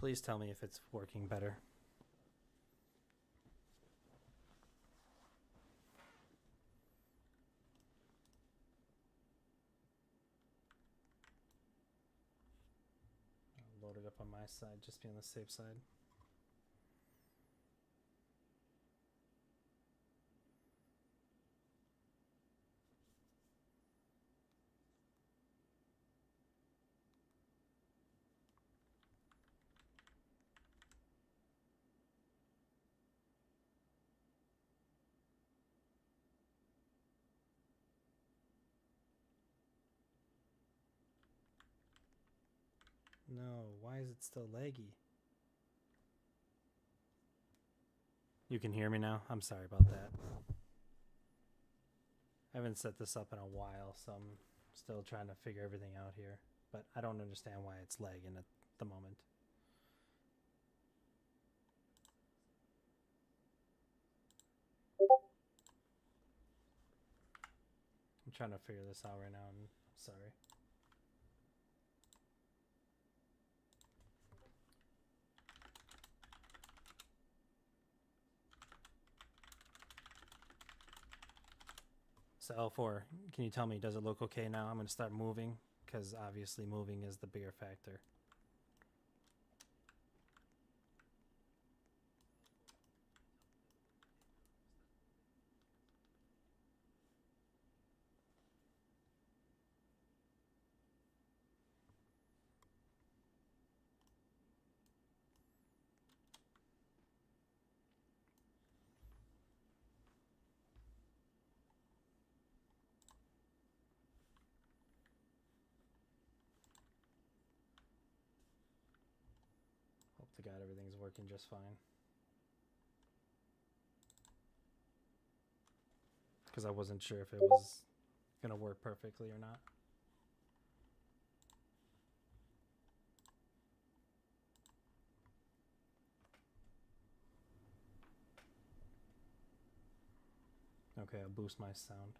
Please tell me if it's working better. I'll load it up on my side, just be on the safe side. No, why is it still laggy? You can hear me now? I'm sorry about that. I haven't set this up in a while, so I'm still trying to figure everything out here. But I don't understand why it's lagging at the moment. I'm trying to figure this out right now, and I'm sorry. So L4, can you tell me, does it look okay now? I'm going to start moving, because obviously moving is the bigger factor. Hope to God everything's working just fine. Because I wasn't sure if it was going to work perfectly or not. Okay, I'll boost my sound.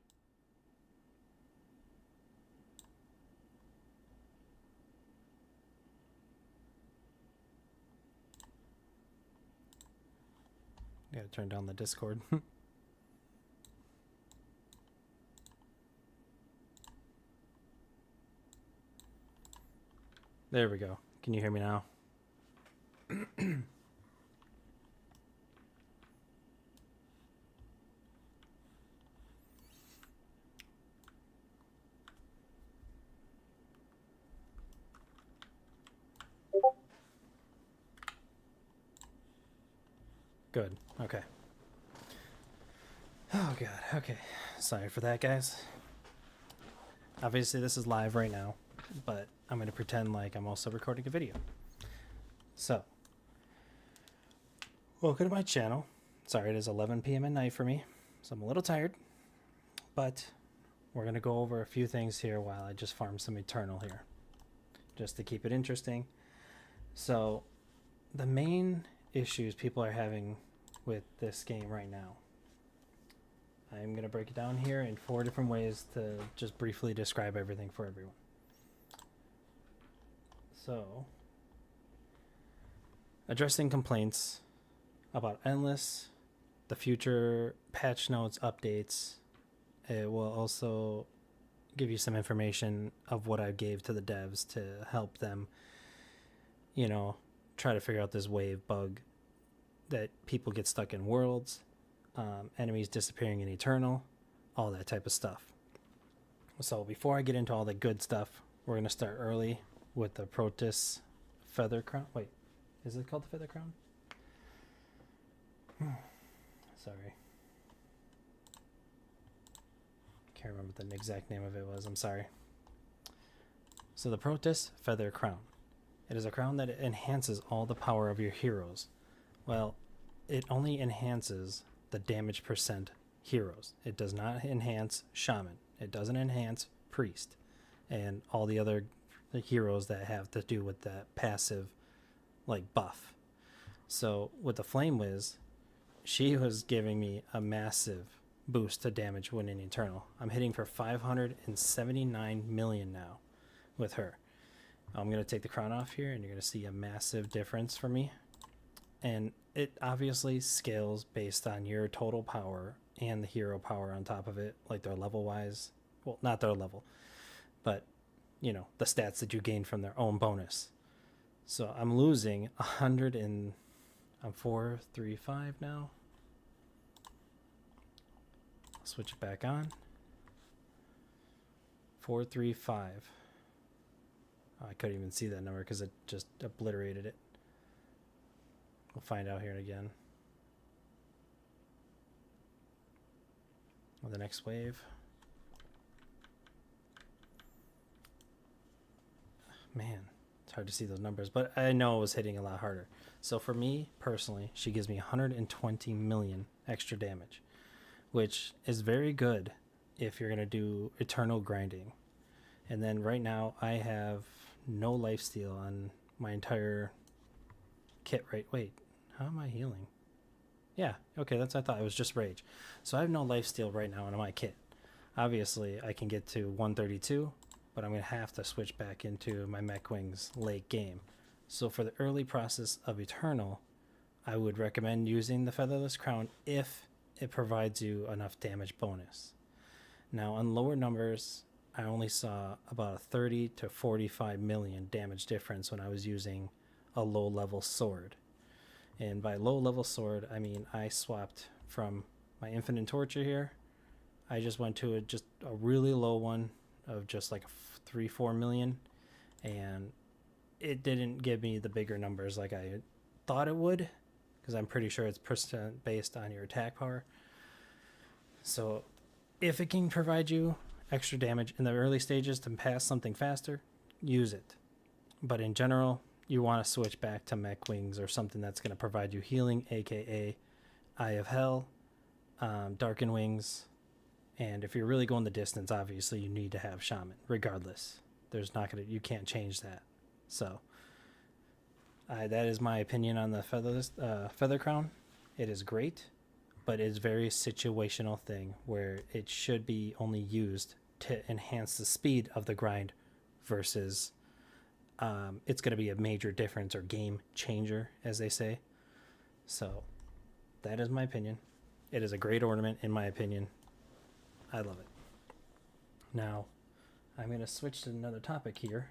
Gotta turn down the Discord. There we go. Can you hear me now? Good. Okay. Oh god. Okay. Sorry for that, guys. Obviously this is live right now, but I'm going to pretend like I'm also recording a video. So, welcome to my channel. Sorry, it is 11 p.m. at night for me, so I'm a little tired, but we're going to go over a few things here while I just farm some Eternal here, just to keep it interesting. So, the main issues people are having with this game right now, I'm going to break it down here in 4 different ways to just briefly describe everything for everyone. So, addressing complaints about Endless, the future patch notes updates. It will also give you some information of what I gave to the devs to help them, you know, try to figure out this wave bug that people get stuck in worlds, enemies disappearing in Eternal, all that type of stuff. So before I get into all the good stuff, we're going to start early with the Protoss Feather Crown. Wait, is it called the Feather Crown? Sorry. Can't remember what the exact name of it was. I'm sorry. So the Protoss Feather Crown. It is a crown that enhances all the power of your heroes. Well, it only enhances the damage percent heroes. It does not enhance Shaman. It doesn't enhance Priest. And all the other heroes that have to do with that passive, like, buff. So with the Flame Wiz, she was giving me a massive boost to damage when in Eternal. I'm hitting for 579 million now with her. I'm going to take the crown off here, and you're going to see a massive difference for me. And it obviously scales based on your total power and the hero power on top of it, like their level wise. Well, not their level, but you know, the stats that you gain from their own bonus. So I'm losing 100 and I'm 435 now. I'll switch it back on. 435. Oh, I couldn't even see that number because it just obliterated it. We'll find out here again. On the next wave. Man, it's hard to see those numbers, but I know it was hitting a lot harder. So for me personally, she gives me 120 million extra damage, which is very good if you're going to do eternal grinding. And then right now I have no lifesteal on my entire kit, right? Wait, how am I healing? Yeah, okay, that's what I thought. It was just rage. So I have no lifesteal right now on my kit. Obviously, I can get to 132, but I'm going to have to switch back into my Mech Wings late game. So for the early process of Eternal, I would recommend using the Featherless Crown if it provides you enough damage bonus. Now, on lower numbers, I only saw about a 30 to 45 million damage difference when I was using a low-level sword. And by low-level sword, I mean I swapped from my Infinite Torture here. I just went to just a really low one of just like 3-4 million, and it didn't give me the bigger numbers like I thought it would, because I'm pretty sure it's percent based on your attack power. So if it can provide you extra damage in the early stages to pass something faster, use it. But in general, you want to switch back to Mech Wings or something that's going to provide you healing, aka Eye of Hell, Darken Wings, and if you're really going the distance, obviously you need to have Shaman. Regardless, you can't change that. So that is my opinion on the Feather Crown. It is great, but it's very situational thing where it should be only used to enhance the speed of the grind versus it's going to be a major difference or game changer, as they say. So that is my opinion. It is a great ornament, in my opinion. I love it. Now, I'm going to switch to another topic here.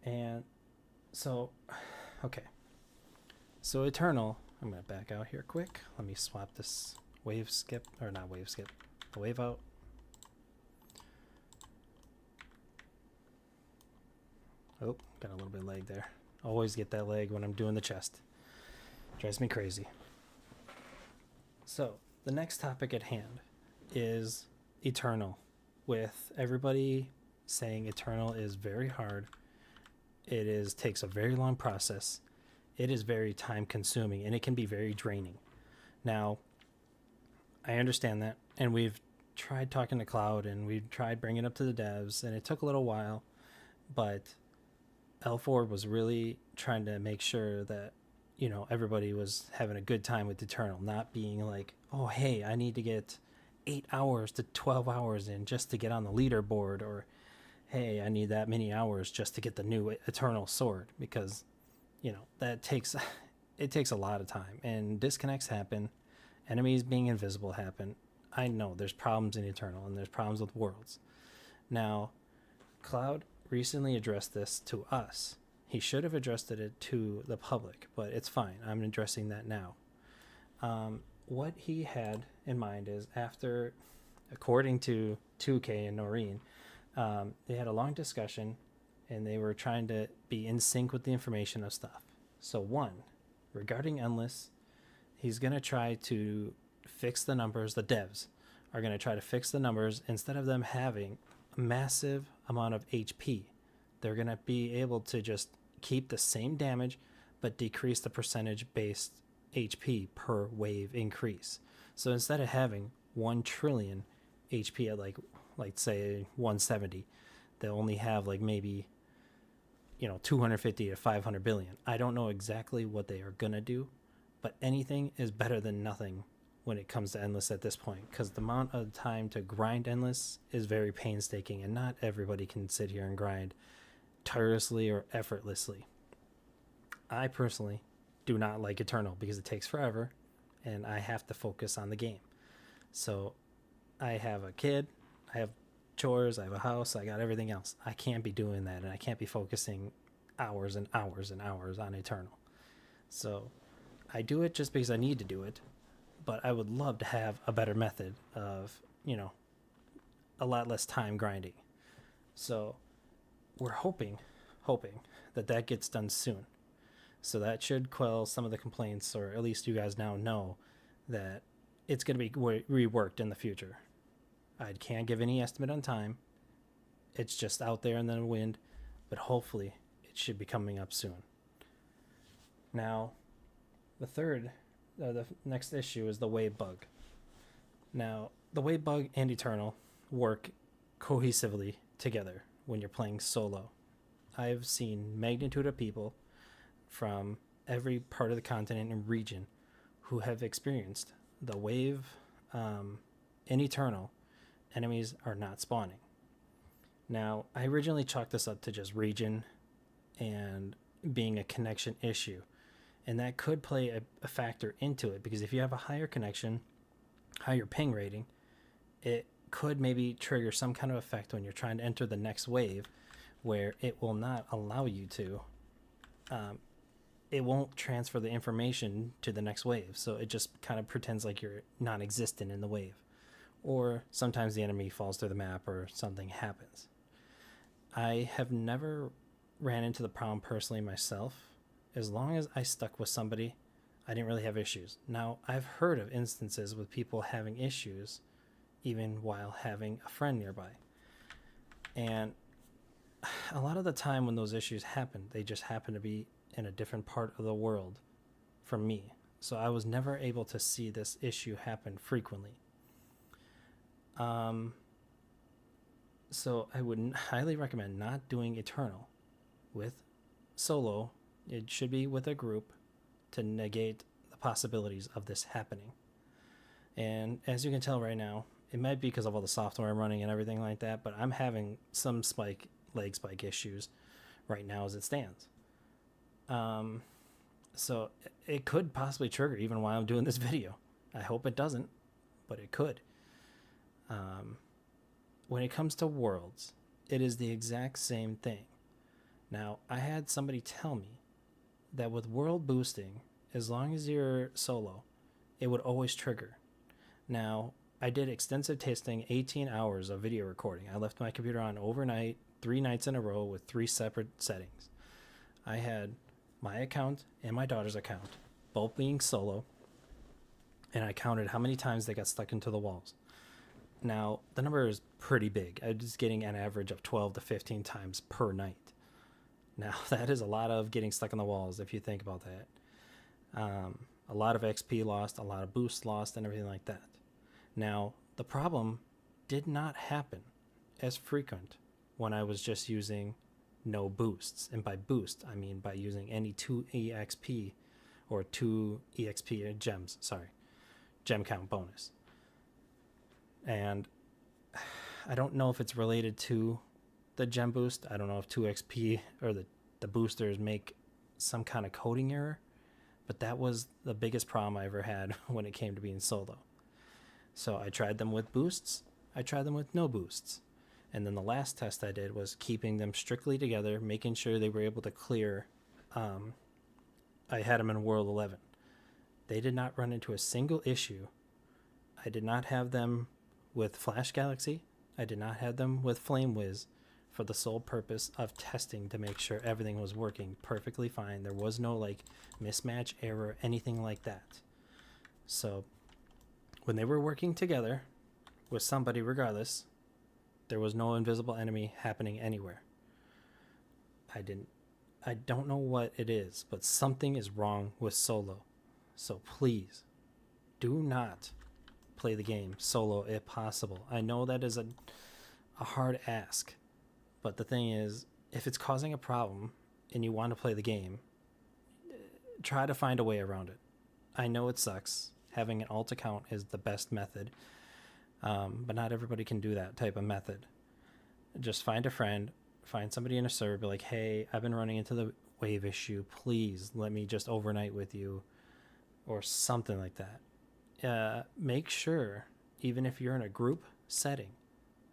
And so, okay. So Eternal, I'm going to back out here quick. Let me swap this wave skip, or not wave skip, the wave out. Oh, got a little bit of lag there. Always get that lag when I'm doing the chest. Drives me crazy. So, the next topic at hand is Eternal. With everybody saying Eternal is very hard. It takes a very long process. It is very time consuming, and it can be very draining. Now, I understand that, and we've tried talking to Cloud, and we've tried bringing it up to the devs, and it took a little while, but L4 was really trying to make sure that, you know, everybody was having a good time with Eternal, not being like, oh, hey, I need to get 8 hours to 12 hours in just to get on the leaderboard, or hey, I need that many hours just to get the new Eternal sword, because, you know, it takes a lot of time, and disconnects happen, enemies being invisible happen. I know there's problems in Eternal, and there's problems with worlds. Now, Cloud recently addressed this to us. He should have addressed it to the public, but it's fine. I'm addressing that now. What he had in mind is, after, according to 2K and Noreen, they had a long discussion, and they were trying to be in sync with the information of stuff. So one, regarding Endless, he's going to try to fix the numbers. The devs are going to try to fix the numbers. Instead of them having a massive amount of HP, they're going to be able to just keep the same damage, but decrease the percentage based HP per wave increase. So instead of having 1 trillion HP at like say 170, they'll only have like maybe, you know, 250 to 500 billion. I don't know exactly what they are gonna do, but anything is better than nothing when it comes to Endless at this point, because the amount of time to grind Endless is very painstaking, and not everybody can sit here and grind tirelessly or effortlessly. I personally do not like Eternal because it takes forever and I have to focus on the game. So I have a kid, I have chores, I have a house, I got everything else. I can't be doing that, and I can't be focusing hours and hours and hours on Eternal. So I do it just because I need to do it, but I would love to have a better method of, a lot less time grinding. So we're hoping that gets done soon. So that should quell some of the complaints, or at least you guys now know that it's going to be reworked in the future. I can't give any estimate on time. It's just out there in the wind, but hopefully it should be coming up soon. Now, the next issue is the wave bug. Now, the wave bug and Eternal work cohesively together when you're playing solo. I've seen magnitude of people from every part of the continent and region who have experienced the wave in Eternal. Enemies are not spawning. Now, I originally chalked this up to just region and being a connection issue, and that could play a factor into it, because if you have a higher connection, higher ping rating, it could maybe trigger some kind of effect when you're trying to enter the next wave, where it will not allow you to. It won't transfer the information to the next wave, so it just kind of pretends like you're non-existent in the wave. Or sometimes the enemy falls through the map or something happens. I have never ran into the problem personally myself. As long as I stuck with somebody, I didn't really have issues. Now, I've heard of instances with people having issues even while having a friend nearby. And a lot of the time when those issues happen, they just happen to be in a different part of the world from me. So I was never able to see this issue happen frequently. So I would highly recommend not doing Eternal with solo. It should be with a group to negate the possibilities of this happening. And as you can tell right now, it might be because of all the software I'm running and everything like that, but I'm having some leg spike issues right now as it stands. So it could possibly trigger even while I'm doing this video. I hope it doesn't, but it could. When it comes to worlds, it is the exact same thing. Now, I had somebody tell me that with world boosting, as long as you're solo, it would always trigger. Now, I did extensive testing, 18 hours of video recording. I left my computer on overnight, 3 nights in a row with 3 separate settings. I had my account and my daughter's account, both being solo, and I counted how many times they got stuck into the walls. Now, the number is pretty big. I was getting an average of 12 to 15 times per night. Now, that is a lot of getting stuck in the walls if you think about that. A lot of XP lost, a lot of boosts lost, and everything like that. Now, the problem did not happen as frequent when I was just using no boosts. And by boost, I mean by using any 2 EXP or 2 EXP gems, gem count bonus. And I don't know if it's related to the gem boost. I don't know if 2XP or the boosters make some kind of coding error, but that was the biggest problem I ever had when it came to being solo. So I tried them with boosts, I tried them with no boosts, and then the last test I did was keeping them strictly together, making sure they were able to clear. I had them in World 11. They did not run into a single issue. I did not have them with Flash Galaxy. I did not have them with Flame Wiz, for the sole purpose of testing to make sure everything was working perfectly fine. There was no mismatch error, anything like that. So when they were working together with somebody regardless, there was no invisible enemy happening anywhere. I don't know what it is, but something is wrong with solo. So please do not play the game solo if possible. I know that is a hard ask, but the thing is, if it's causing a problem and you want to play the game, try to find a way around it. I know it sucks. Having an alt account is the best method, but not everybody can do that type of method. Just find a friend find somebody in a server, be like, hey, I've been running into the wave issue. Please let me just overnight with you, or something like that. Make sure, even if you're in a group setting,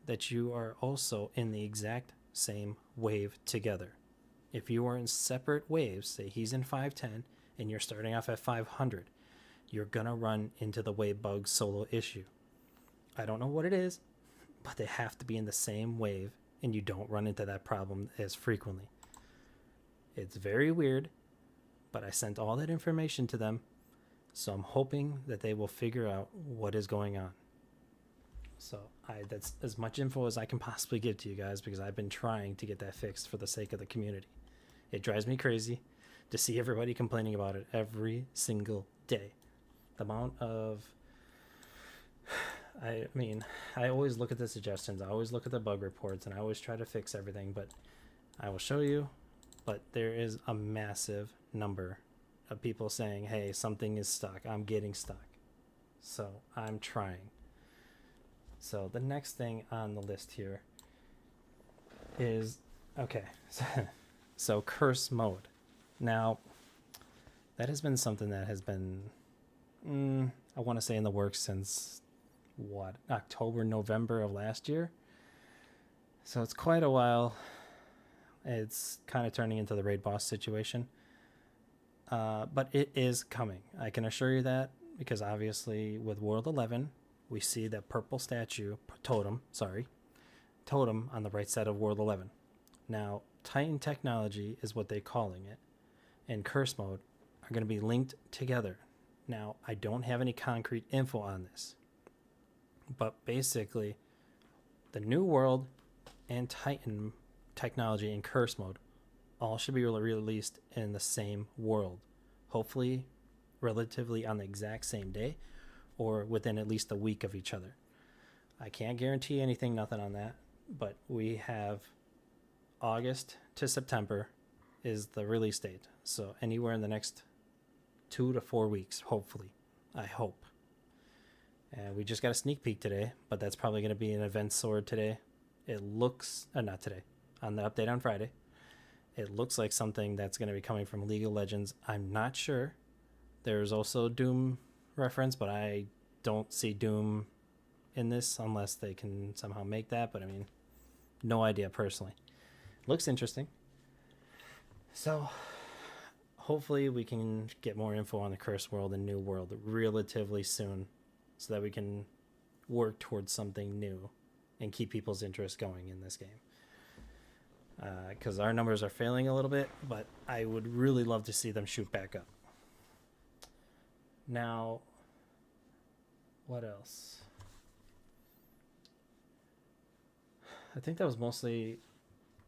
that you are also in the exact same wave together. If you are in separate waves, say he's in 510 and you're starting off at 500, you're going to run into the wave bug solo issue. I don't know what it is, but they have to be in the same wave and you don't run into that problem as frequently. It's very weird, but I sent all that information to them, so I'm hoping that they will figure out what is going on. So that's as much info as I can possibly give to you guys, because I've been trying to get that fixed for the sake of the community. It drives me crazy to see everybody complaining about it every single day. The amount of... I mean, I always look at the suggestions, I always look at the bug reports, and I always try to fix everything, but I will show you. But there is a massive number of people saying, hey, something is stuck, I'm getting stuck. So I'm trying. So the next thing on the list here is, okay, so curse mode. Now, that has been something that has been, I want to say in the works since, October, November of last year. So it's quite a while. It's kind of turning into the raid boss situation. But it is coming. I can assure you that, because obviously with World 11, we see that purple statue, totem on the right side of World 11. Now, Titan technology is what they're calling it, and curse mode are going to be linked together. Now, I don't have any concrete info on this, but basically, the new world and Titan technology and curse mode all should be released in the same world. Hopefully, relatively on the exact same day, or within at least a week of each other. I can't guarantee anything, nothing on that, but we have August to September is the release date. So anywhere in the next 2 to 4 weeks, hopefully. I hope. And we just got a sneak peek today, but that's probably going to be an event sword today. It looks, not today, on the update on Friday. It looks like something that's going to be coming from League of Legends. I'm not sure. There's also Doom reference, but I don't see Doom in this unless they can somehow make that. But I mean, no idea personally. Looks interesting. So hopefully we can get more info on the Curse World and New World relatively soon, so that we can work towards something new and keep people's interest going in this game. Because our numbers are failing a little bit, but I would really love to see them shoot back up. Now, what else? I think that was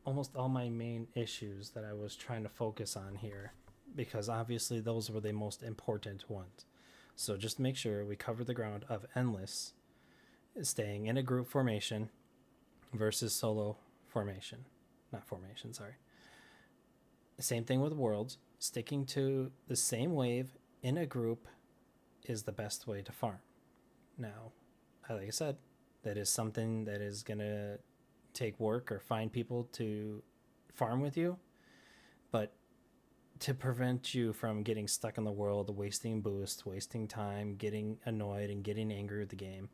almost all my main issues that I was trying to focus on here, because obviously those were the most important ones. So just make sure we cover the ground of Endless staying in a group formation versus solo formation. Not formation, sorry. Same thing with Worlds. Sticking to the same wave in a group is the best way to farm. Now, like I said, that is something that is going to take work, or find people to farm with you. But to prevent you from getting stuck in the world, wasting boosts, wasting time, getting annoyed and getting angry with the game,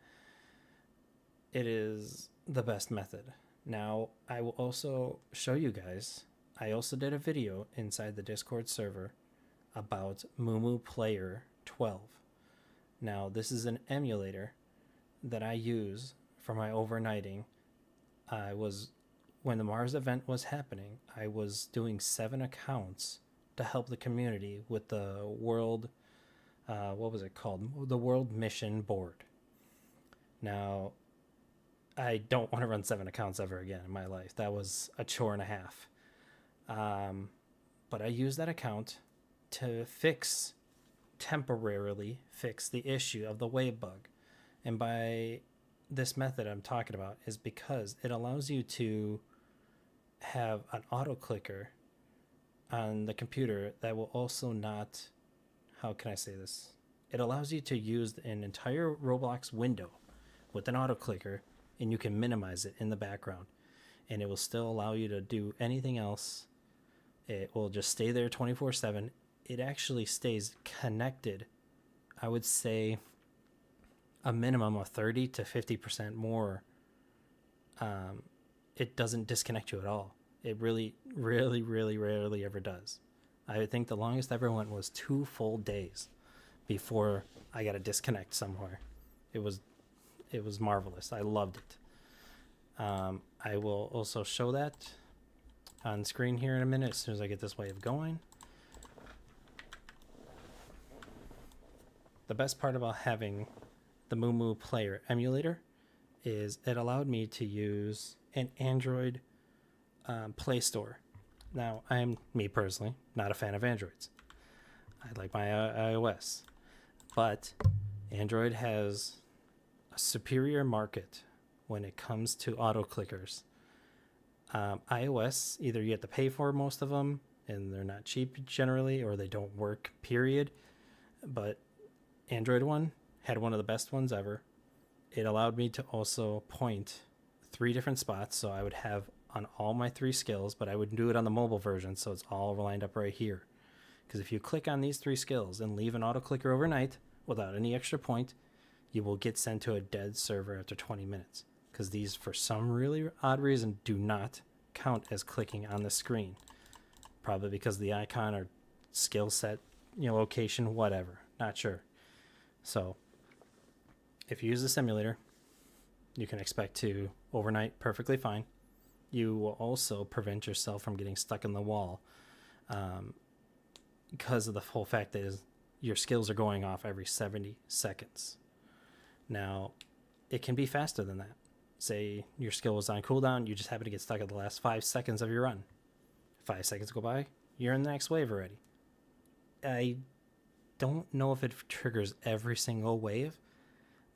it is the best method. Now, I will also show you guys, I also did a video inside the Discord server about Mumu Player 12. Now, this is an emulator that I use for my overnighting. When the Mars event was happening, I was doing 7 accounts to help the community with the world, what was it called? The World Mission Board. Now, I don't want to run 7 accounts ever again in my life. That was a chore and a half. But I used that account to temporarily fix the issue of the wave bug. And by this method I'm talking about is because it allows you to have an auto clicker on the computer that will also not, how can I say this? It allows you to use an entire Roblox window with an auto clicker, and you can minimize it in the background. and it will still allow you to do anything else. It will just stay there 24/7. It actually stays connected, I would say a minimum of 30 to 50% more. It doesn't disconnect you at all. It really, really, really rarely ever does. I think the longest I ever went was 2 full days before I got a disconnect somewhere. It was marvelous. I loved it. I will also show that on screen here in a minute as soon as I get this wave going. The best part about having the Moo Player emulator is it allowed me to use an Android Play Store. Now, I'm, me personally, not a fan of Androids. I like my iOS. But Android has a superior market when it comes to auto clickers. iOS, either you have to pay for most of them, and they're not cheap generally, or they don't work, period. But Android one had one of the best ones ever. It allowed me to also point 3 different spots, so I would have on all my 3 skills, but I would do it on the mobile version, so it's all lined up right here. Because if you click on these 3 skills and leave an auto clicker overnight without any extra point, you will get sent to a dead server after 20 minutes. Because these, for some really odd reason, do not count as clicking on the screen. Probably because the icon or skill set, location, whatever. Not sure. So, if you use the simulator, you can expect to overnight perfectly fine. You will also prevent yourself from getting stuck in the wall because of the whole fact that your skills are going off every 70 seconds. Now, it can be faster than that. Say your skill was on cooldown, you just happen to get stuck at the last 5 seconds of your run. 5 seconds go by, you're in the next wave already. I don't know if it triggers every single wave,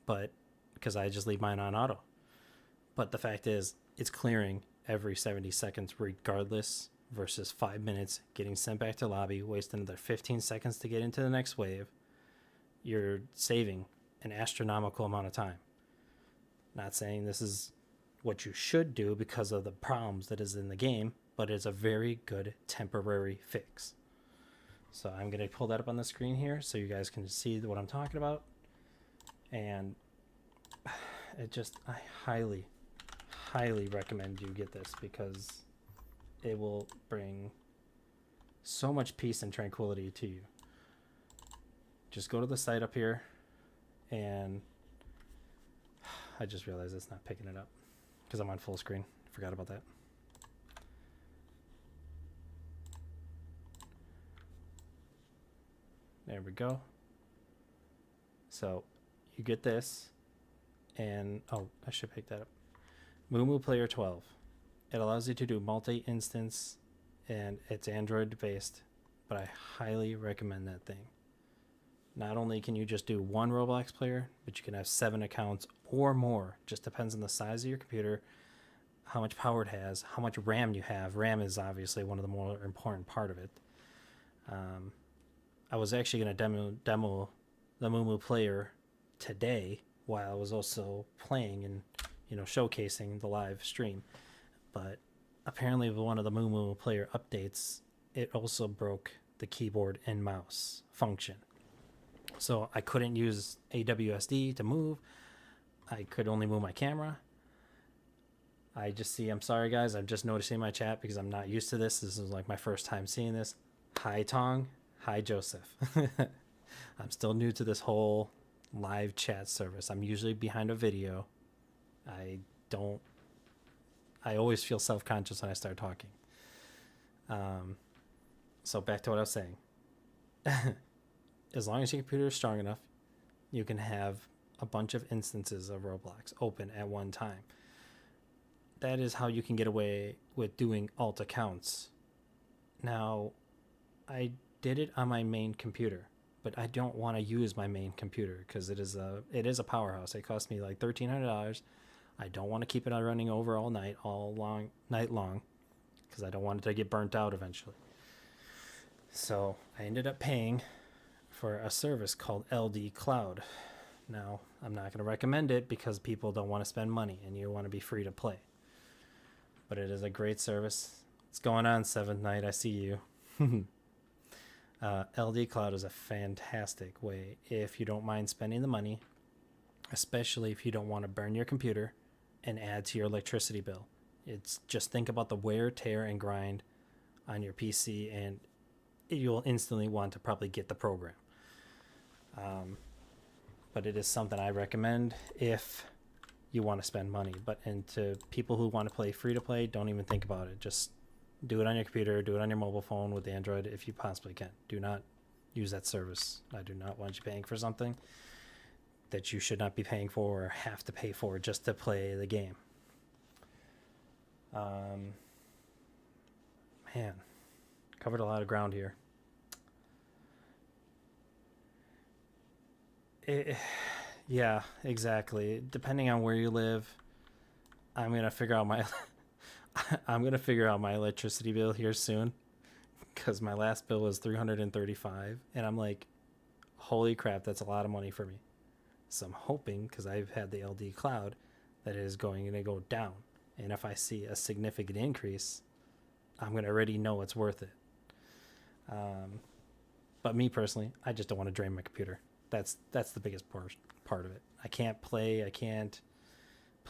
but because I just leave mine on auto. But the fact is, it's clearing every 70 seconds regardless, versus 5 minutes getting sent back to lobby, wasting another 15 seconds to get into the next wave. You're saving an astronomical amount of time. Not saying this is what you should do because of the problems that is in the game, but it's a very good temporary fix. So I'm going to pull that up on the screen here so you guys can see what I'm talking about. And I highly, highly recommend you get this because it will bring so much peace and tranquility to you. Just go to the site up here, and I just realized it's not picking it up because I'm on full screen. Forgot about that. There we go. So you get this, and I should pick that up. Moo Player 12. It allows you to do multi-instance, and it's Android based, but I highly recommend that thing. Not only can you just do one Roblox player, but you can have 7 accounts or more. Just depends on the size of your computer, how much power it has, how much RAM you have. RAM is obviously one of the more important part of it. I was actually going to demo the Moo Player today while I was also playing and showcasing the live stream. But apparently with one of the Moo Player updates, it also broke the keyboard and mouse function. So I couldn't use AWSD to move. I could only move my camera. I'm sorry guys, I'm just noticing my chat because I'm not used to this. This is like my first time seeing this. Hi Tong, hi Joseph. I'm still new to this whole live chat service. I'm usually behind a video. I always feel self-conscious when I start talking. So back to what I was saying. As long as your computer is strong enough, you can have a bunch of instances of Roblox open at one time. That is how you can get away with doing alt accounts. Now, I did it on my main computer, but I don't want to use my main computer because it is a powerhouse. It cost me like $1,300. I don't want to keep it running over all night long because I don't want it to get burnt out eventually. So I ended up paying for a service called LD Cloud. Now, I'm not going to recommend it because people don't want to spend money and you want to be free to play. but it is a great service. It's going on, Seventh Night. I see you. LD Cloud is a fantastic way if you don't mind spending the money, especially if you don't want to burn your computer and add to your electricity bill. It's just think about the wear, tear, and grind on your PC, and you'll instantly want to probably get the program. But it is something I recommend if you want to spend money. And to people who want to play free to play, don't even think about it. Just do it on your computer, do it on your mobile phone with Android if you possibly can. Do not use that service. I do not want you paying for something that you should not be paying for or have to pay for just to play the game. Man, covered a lot of ground here. Yeah, exactly. Depending on where you live, I'm gonna figure out my electricity bill here soon, because my last bill was $335, and I'm like, holy crap, that's a lot of money for me. So I'm hoping, because I've had the LD Cloud, that it is going to go down, and if I see a significant increase, I'm gonna already know it's worth it. But me personally, I just don't want to drain my computer. That's the biggest part of it. I can't play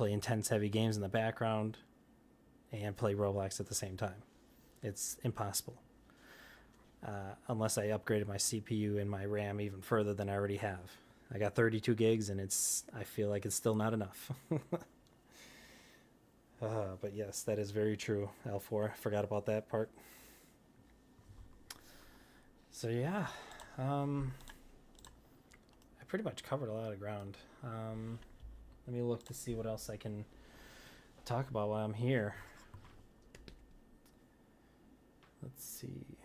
intense heavy games in the background and play Roblox at the same time. It's impossible. Unless I upgraded my CPU and my RAM even further than I already have. I got 32 gigs and I feel like it's still not enough. But yes, that is very true, L4. I forgot about that part. So yeah, I pretty much covered a lot of ground. Let me look to see what else I can talk about while I'm here. Let's see.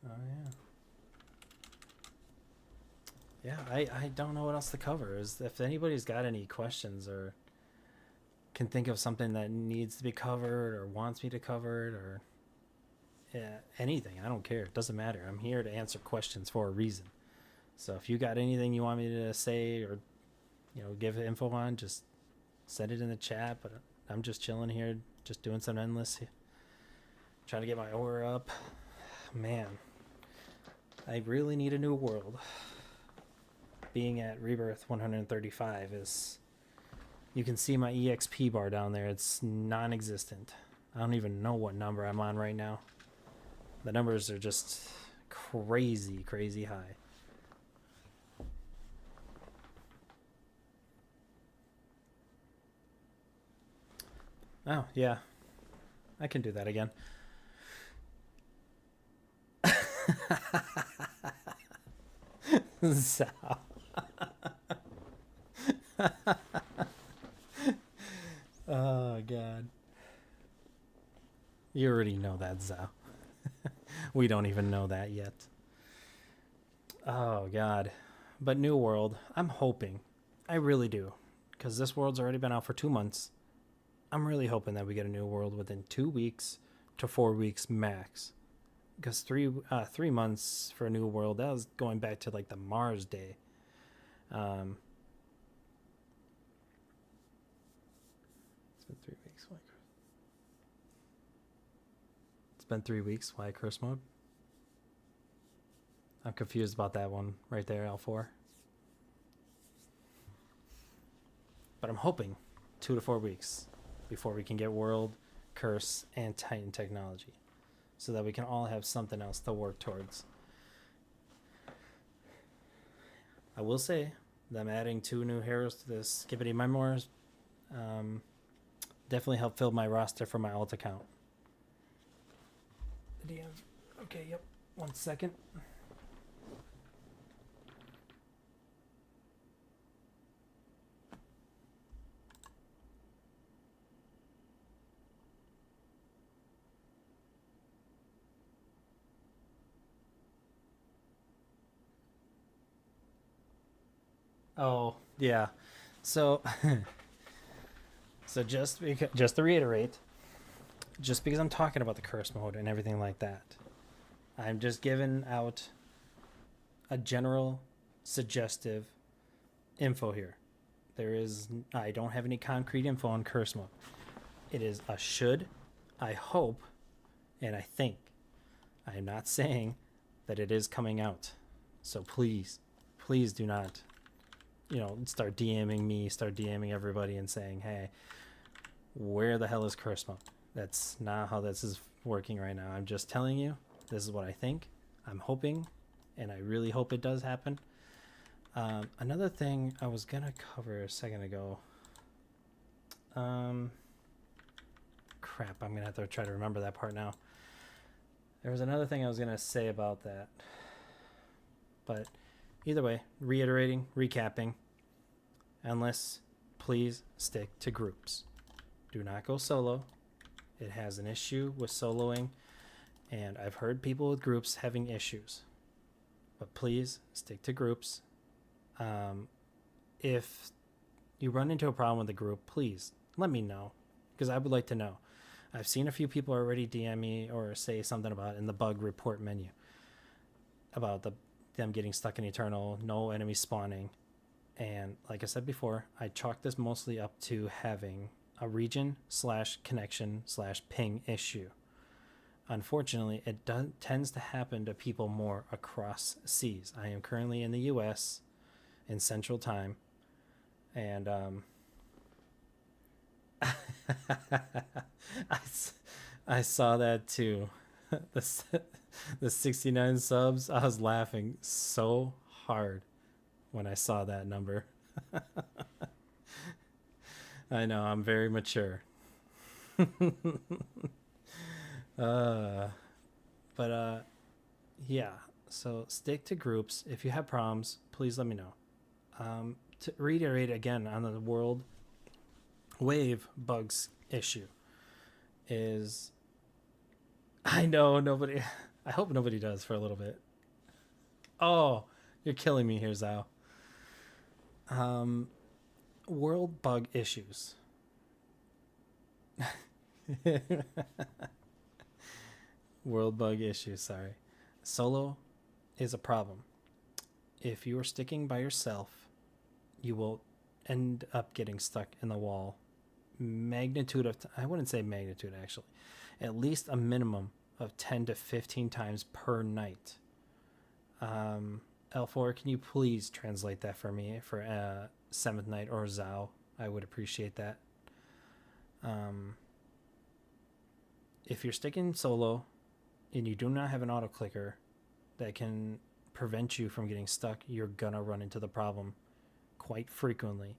Oh yeah. I don't know what else to cover. If anybody's got any questions or can think of something that needs to be covered or wants me to cover it or anything, I don't care. It doesn't matter. I'm here to answer questions for a reason. So if you got anything you want me to say or give info on, just send it in the chat. But I'm just chilling here, just doing some endless, trying to get my aura up. Man, I really need a new world. Being at Rebirth 135 is, you can see my EXP bar down there. It's non-existent. I don't even know what number I'm on right now. The numbers are just crazy high. Oh, yeah. I can do that again. So. Oh, God. You already know that, Zao. We don't even know that yet. Oh, God. But New World, I'm hoping. I really do. Because this world's already been out for 2 months. I'm really hoping that we get a New World within 2 weeks to 4 weeks max. Because 3 months for a New World, that was going back to like the Mars Day. It's been 3 weeks. It's been 3 weeks. Why curse mode? I'm confused about that one right there, L4. But I'm hoping 2 to 4 weeks before we can get World, Curse, and Titan technology, so that we can all have something else to work towards. I will say that I'm adding 2 new heroes to this Skippity Memoirs. Definitely help fill my roster for my alt account. The DM. Okay, yep. 1 second. Oh, yeah. So, just to reiterate, just because I'm talking about the curse mode and everything like that. I'm just giving out a general suggestive info here. I don't have any concrete info on curse mode. It is a should, I hope, and I think. I am not saying that it is coming out. So please do not, start DMing me, start DMing everybody and saying, hey, where the hell is curse mode? That's not how this is working right now. I'm just telling you, this is what I think. I'm hoping, and I really hope it does happen. Another thing I was going to cover a second ago. Crap, I'm going to have to try to remember that part now. There was another thing I was going to say about that. But either way, reiterating, recapping, Endless, please stick to groups. Do not go solo. It has an issue with soloing, and I've heard people with groups having issues. But please stick to groups. If you run into a problem with the group, please let me know, because I would like to know. I've seen a few people already DM me or say something about it in the bug report menu about them getting stuck in Eternal, no enemies spawning. And like I said before, I chalk this mostly up to having a region/connection/ping issue. Unfortunately, it tends to happen to people more across seas. I am currently in the US in Central Time, and I saw that too. The 69 subs, I was laughing so hard when I saw that number. I know, I'm very mature. Yeah, so stick to groups. If you have problems, please let me know. To reiterate again on the world wave bugs issue is, I know nobody, I hope nobody does for a little bit. Oh, you're killing me here, Zao. World bug issues. World bug issues, sorry. Solo is a problem. If you are sticking by yourself, you will end up getting stuck in the wall. Magnitude of, I wouldn't say magnitude actually, at least a minimum of 10 to 15 times per night. L4, can you please translate that for me for 7th Night or Zao? I would appreciate that. If you're sticking solo and you do not have an auto clicker that can prevent you from getting stuck, you're gonna run into the problem quite frequently.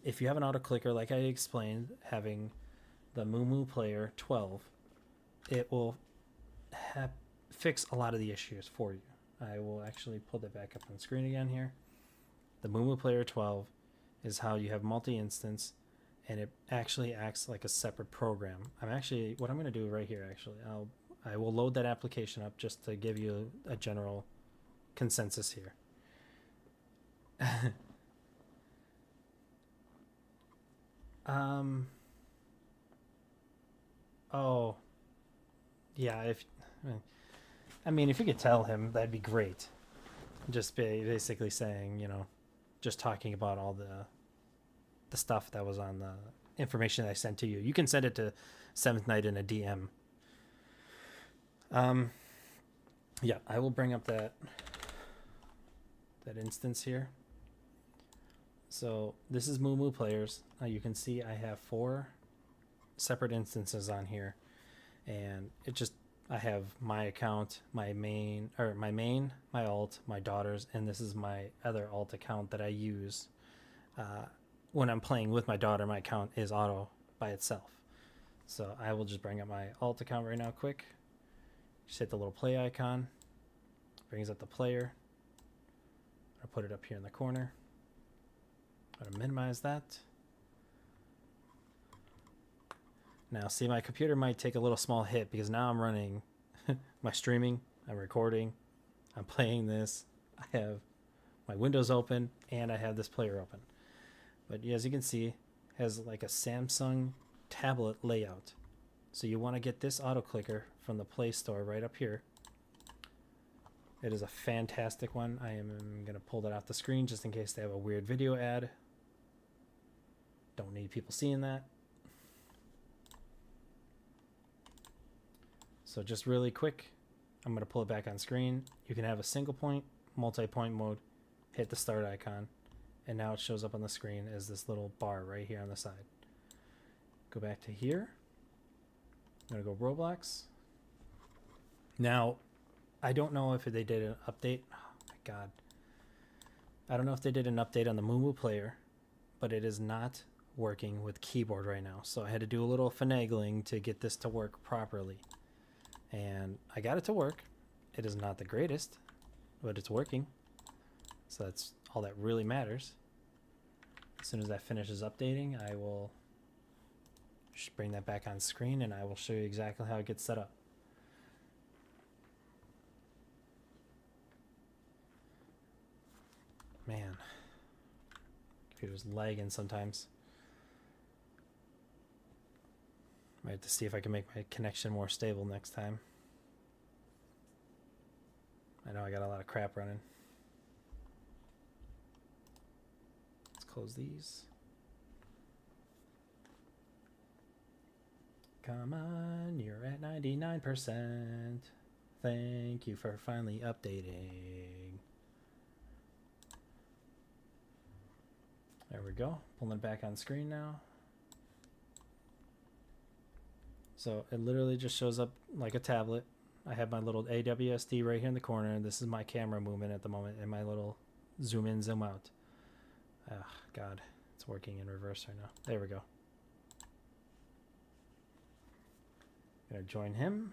If you have an auto clicker, like I explained, having the Moo Player 12, it will fix a lot of the issues for you. I will actually pull that back up on screen again here. The Moo Player 12 is how you have multi-instance, and it actually acts like a separate program. What I'm going to do right here, actually, I will load that application up just to give you a general consensus here. Oh, yeah. If you could tell him, that'd be great. Just basically saying, just talking about all the stuff that was on the information I sent to you. You can send it to 7th Night in a DM. Yeah, I will bring up that instance here. So this is Moo Players. You can see I have 4 separate instances on here, and I have my account, my main, my alt, my daughter's, and this is my other alt account that I use. When I'm playing with my daughter, my account is auto by itself. So I will just bring up my alt account right now quick. Just hit the little play icon. Brings up the player. I'll put it up here in the corner. I'm going to minimize that. Now, see, my computer might take a little small hit because now I'm running my streaming, I'm recording, I'm playing this. I have my windows open, and I have this player open. But as you can see, it has like a Samsung tablet layout. So you want to get this auto clicker from the Play Store right up here. It is a fantastic one. I am going to pull that off the screen just in case they have a weird video ad. Don't need people seeing that. So just really quick, I'm going to pull it back on screen. You can have a single point, multi-point mode, hit the start icon, and now it shows up on the screen as this little bar right here on the side. Go back to here. I'm going to go Roblox. Now, I don't know if they did an update. Oh my god. I don't know if they did an update on the Moo player, but it is not working with keyboard right now. So I had to do a little finagling to get this to work properly. And I got it to work. It is not the greatest, but it's working. So that's all that really matters. As soon as that finishes updating, I will just bring that back on screen and I will show you exactly how it gets set up. Man, computer's lagging sometimes. Might have to see if I can make my connection more stable next time. I know I got a lot of crap running. Let's close these. Come on, you're at 99%. Thank you for finally updating. There we go. Pulling it back on screen now. So it literally just shows up like a tablet. I have my little AWSD right here in the corner. This is my camera movement at the moment and my little zoom in, zoom out. Oh, God. It's working in reverse right now. There we go. Gonna join him.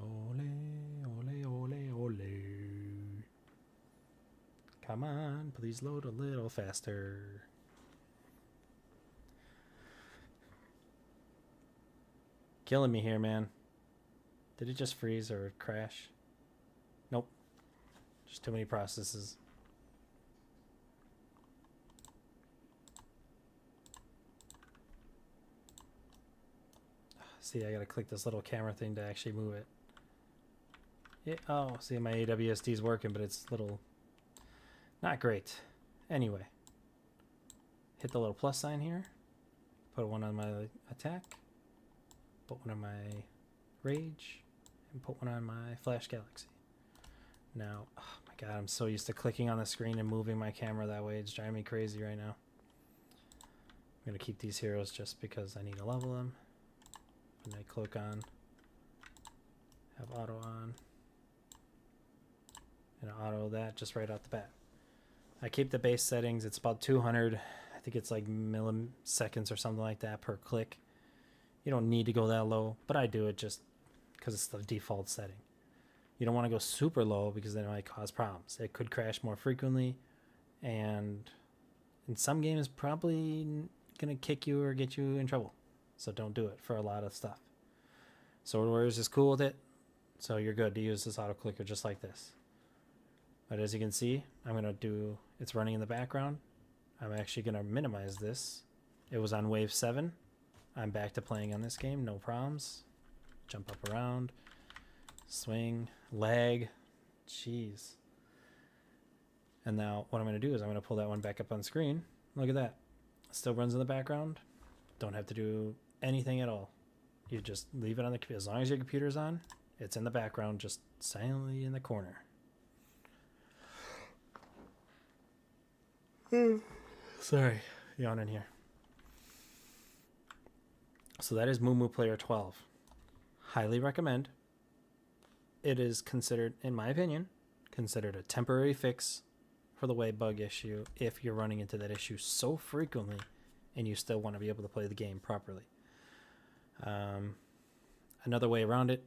Ole, ole, ole, ole. Come on, please load a little faster. Killing me here, man. Did it just freeze or crash? Nope. Just too many processes. See, I gotta click this little camera thing to actually move it. Yeah, oh, see, my AWSD is working, but it's little... not great. Anyway. Hit the little plus sign here. Put one on my attack. Put one on my rage. And put one on my flash galaxy. Now, oh my god, I'm so used to clicking on the screen and moving my camera that way. It's driving me crazy right now. I'm going to keep these heroes just because I need to level them. Put night cloak on. Have auto on. And auto that just right out the bat. I keep the base settings. It's about 200. I think it's like milliseconds or something like that per click. You don't need to go that low, but I do it just because it's the default setting. You don't want to go super low because then it might cause problems. It could crash more frequently, and in some games probably going to kick you or get you in trouble. So don't do it for a lot of stuff. Sword Warriors is cool with it, so you're good to use this auto clicker just like this. But as you can see, I'm going to do, it's running in the background. I'm actually going to minimize this. It was on wave 7. I'm back to playing on this game, no problems. Jump up around, swing, lag, jeez. And now what I'm going to do is I'm going to pull that one back up on screen. Look at that. Still runs in the background. Don't have to do anything at all. You just leave it on the computer. As long as your computer's on, it's in the background, just silently in the corner. Sorry, yawning here. So that is Moo Player 12. Highly recommend. It is considered, in my opinion, considered a temporary fix for the wave bug issue if you're running into that issue so frequently and you still want to be able to play the game properly. Another way around it,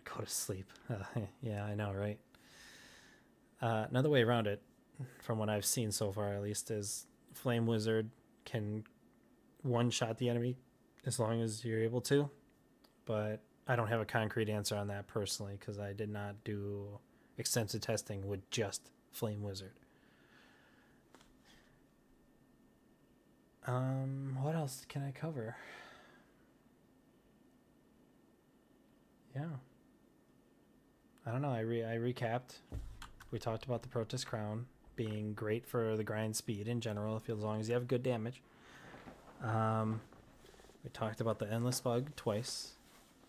go to sleep. Yeah, I know, right? Another way around it, from what I've seen so far at least, is Flame Wizard can one-shot the enemy as long as you're able to, but I don't have a concrete answer on that personally because I did not do extensive testing with just Flame Wizard. What else can I cover? Yeah. I don't know. I recapped. We talked about the Protoss Crown being great for the grind speed in general, if as long as you have good damage. We talked about the endless bug twice.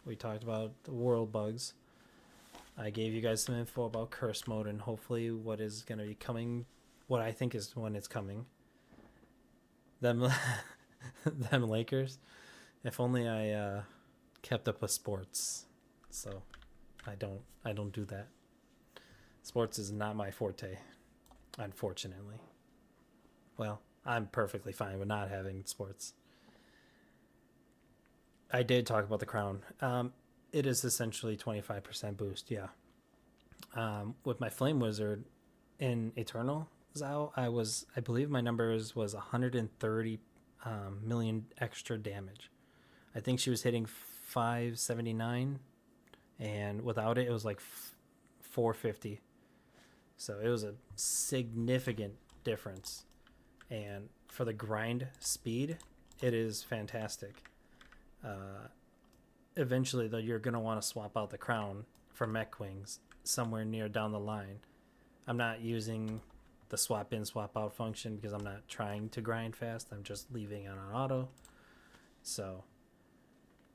We talked about the world bugs. I gave you guys some info about curse mode and hopefully what is going to be coming, what I think is when it's coming. Them, them Lakers. If only I kept up with sports. So I don't do that. Sports is not my forte, unfortunately. Well, I'm perfectly fine with not having sports. I did talk about the crown. It is essentially 25% boost, yeah. With my Flame Wizard in Eternal Zao, I believe my numbers was 130 million extra damage. I think she was hitting 579, and without it, it was like 450. So it was a significant difference. And for the grind speed, it is fantastic. Eventually, though, you're going to want to swap out the crown for mech wings somewhere near down the line. I'm not using the swap in, swap out function because I'm not trying to grind fast. I'm just leaving it on auto. So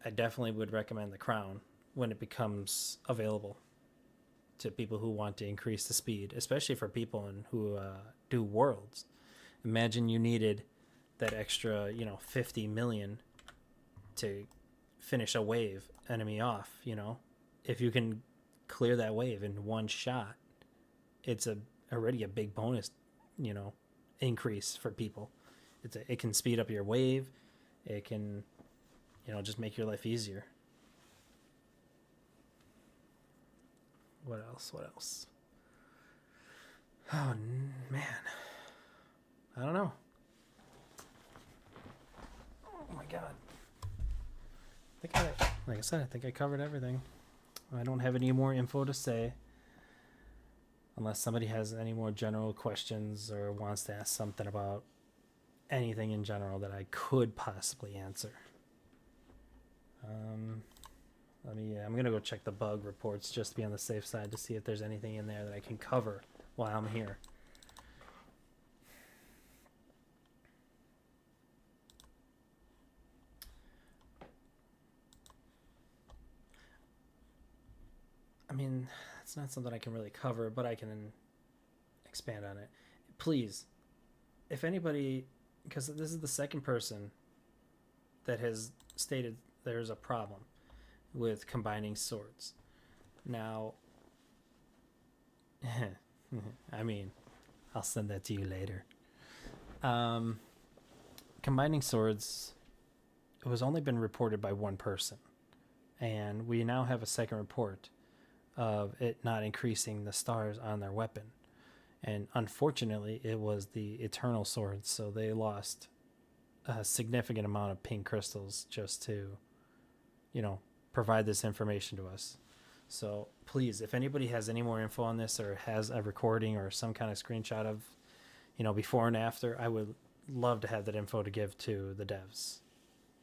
I definitely would recommend the crown when it becomes available to people who want to increase the speed, especially for people who do worlds. Imagine you needed that extra, 50 million to finish a wave enemy off. If you can clear that wave in one shot, it's already a big bonus, increase for people. It can speed up your wave. It can, just make your life easier. What else? Oh man, I don't know. Oh my god. Like I said, I think I covered everything. I don't have any more info to say. Unless somebody has any more general questions or wants to ask something about anything in general that I could possibly answer. I'm going to go check the bug reports just to be on the safe side to see if there's anything in there that I can cover while I'm here. I mean, it's not something I can really cover, but I can expand on it. Please, if anybody, because this is the second person that has stated there's a problem with combining swords. Now, I mean, I'll send that to you later. Combining swords, it was only been reported by one person, and we now have a second report of it not increasing the stars on their weapon. And unfortunately, it was the Eternal Swords, so they lost a significant amount of pink crystals just to, provide this information to us. So please, if anybody has any more info on this or has a recording or some kind of screenshot of, before and after, I would love to have that info to give to the devs.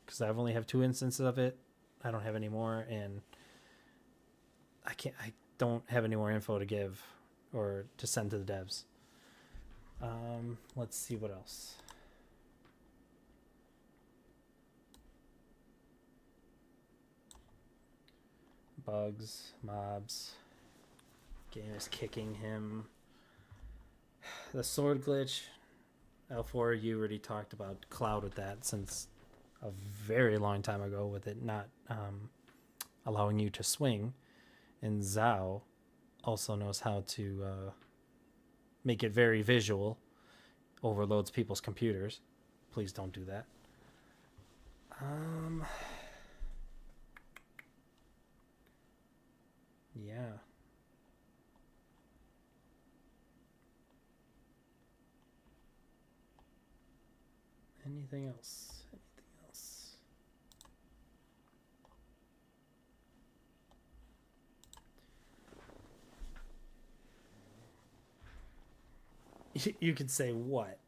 Because I only have 2 instances of it. I don't have any more, and I don't have any more info to give or to send to the devs. Let's see what else. Bugs, mobs. Game is kicking him. The sword glitch. L4, you already talked about Cloud with that since a very long time ago with it not allowing you to swing. And Zao also knows how to make it very visual, overloads people's computers. Please don't do that. Yeah. Anything else? You could say what?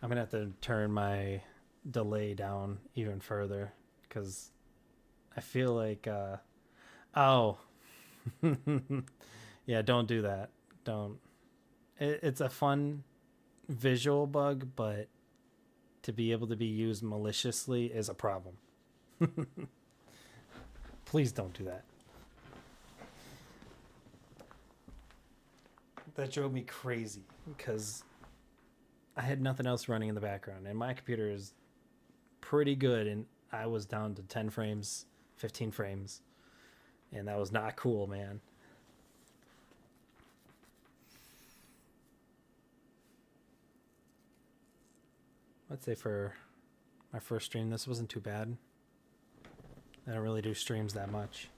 I'm gonna have to turn my delay down even further because I feel like oh yeah, don't do that. Don't. It's a fun visual bug, but to be able to be used maliciously is a problem. Please don't do that. That drove me crazy because I had nothing else running in the background, and my computer is pretty good, and I was down to 10 frames, 15 frames, and that was not cool, man. I'd say for my first stream, this wasn't too bad. I don't really do streams that much.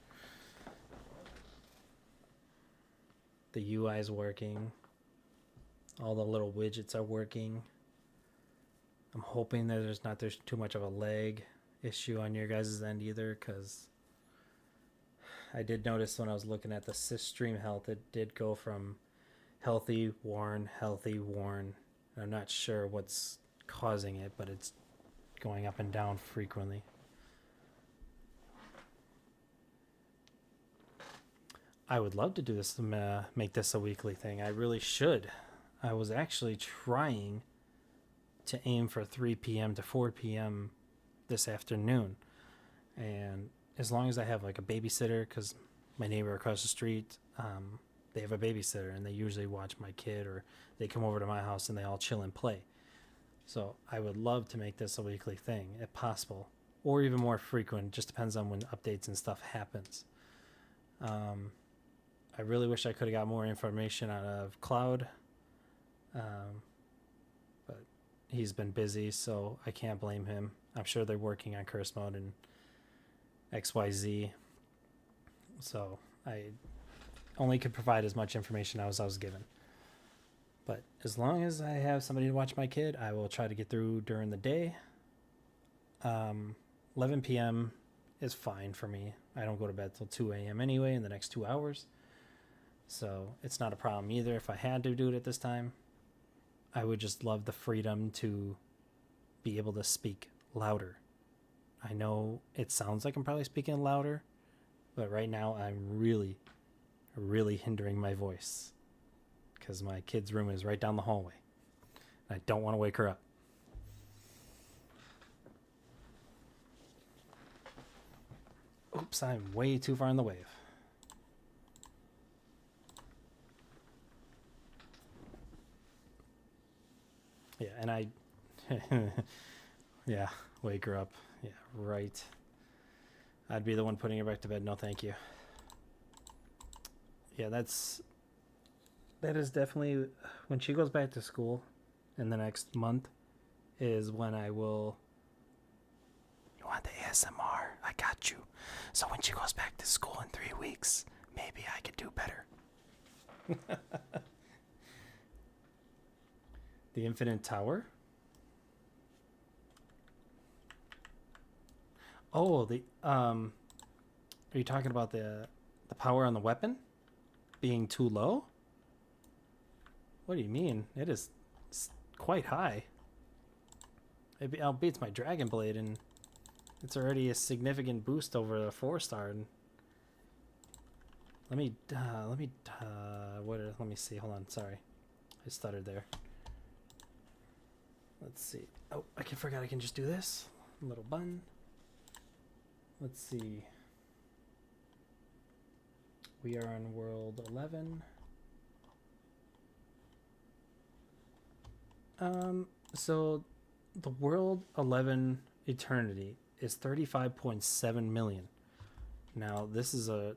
The UI is working. All the little widgets are working. I'm hoping that there's too much of a lag issue on your guys' end either, because I did notice when I was looking at the SysStream health, it did go from healthy, worn, healthy, worn. I'm not sure what's causing it, but it's going up and down frequently. I would love to do this, make this a weekly thing. I really should. I was actually trying to aim for 3 p.m. to 4 p.m. this afternoon. And as long as I have like a babysitter, because my neighbor across the street, they have a babysitter and they usually watch my kid, or they come over to my house and they all chill and play. So I would love to make this a weekly thing if possible, or even more frequent. Just depends on when updates and stuff happens. I really wish I could have got more information out of Cloud, but he's been busy, so I can't blame him. I'm sure they're working on curse mode and XYZ, so I only could provide as much information as I was given. But as long as I have somebody to watch my kid, I will try to get through during the day. 11 p.m. is fine for me. I don't go to bed till 2 a.m. anyway in the next 2 hours. So it's not a problem either. If I had to do it at this time, I would just love the freedom to be able to speak louder. I know it sounds like I'm probably speaking louder, but right now I'm really, really hindering my voice because my kid's room is right down the hallway. I don't want to wake her up. Oops, I'm way too far in the wave. Yeah, and I... yeah, wake her up. Yeah, right. I'd be the one putting her back to bed. No, thank you. Yeah, that is definitely... When she goes back to school in the next month is when I will... You want the ASMR? I got you. So when she goes back to school in 3 weeks, maybe I could do better. The Infinite Tower? Oh, are you talking about the power on the weapon being too low? What do you mean? It is quite high. It outbeats my Dragon Blade, and it's already a significant boost over a 4-star. And let me see. Hold on, sorry, I stuttered there. Let's see. Oh, I forgot I can just do this. Little button. Let's see. We are on world 11. So the world 11 eternity is 35.7 million. Now this is a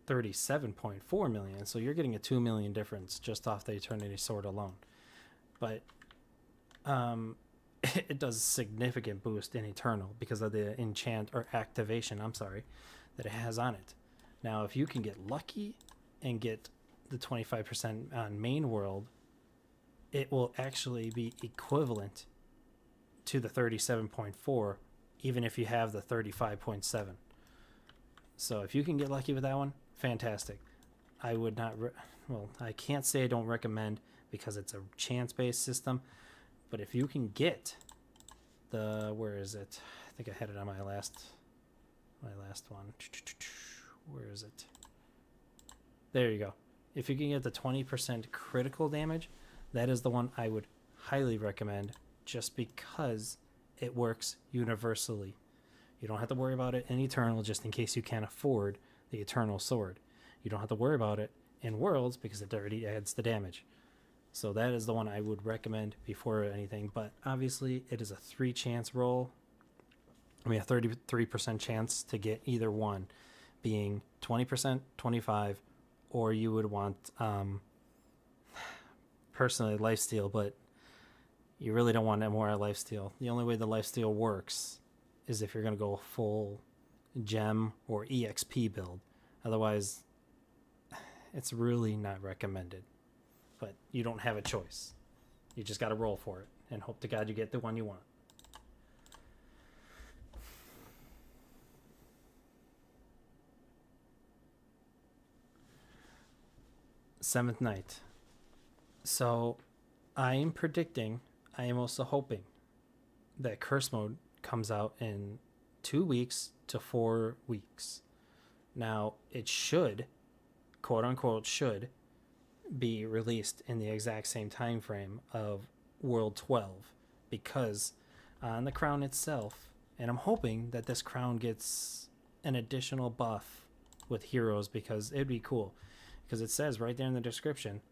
37.4 million, so you're getting a 2 million difference just off the eternity sword alone. But it does a significant boost in Eternal because of the enchant or activation, that it has on it. Now, if you can get lucky and get the 25% on main world, it will actually be equivalent to the 37.4, even if you have the 35.7. So if you can get lucky with that one, fantastic. I would not, I can't say I don't recommend because it's a chance-based system, But if you can get the, where is it? I think I had it on my last one. Where is it? There you go. If you can get the 20% critical damage, that is the one I would highly recommend, just because it works universally. You don't have to worry about it in Eternal, just in case you can't afford the Eternal Sword. You don't have to worry about it in Worlds because it already adds the damage. So that is the one I would recommend before anything. But obviously, it is a 3 chance roll. I mean, a 33% chance to get either one, being 20%, 25%, or you would want, personally, lifesteal, but you really don't want more lifesteal. The only way the lifesteal works is if you're going to go full gem or EXP build. Otherwise, it's really not recommended. But you don't have a choice. You just got to roll for it and hope to God you get the one you want. Seventh Night. So I am predicting, I am also hoping that Curse Mode comes out in 2 weeks to 4 weeks. Now, it should, quote unquote, should be released in the exact same time frame of World 12, because on the crown itself, and I'm hoping that this crown gets an additional buff with heroes, because it'd be cool, because it says right there in the description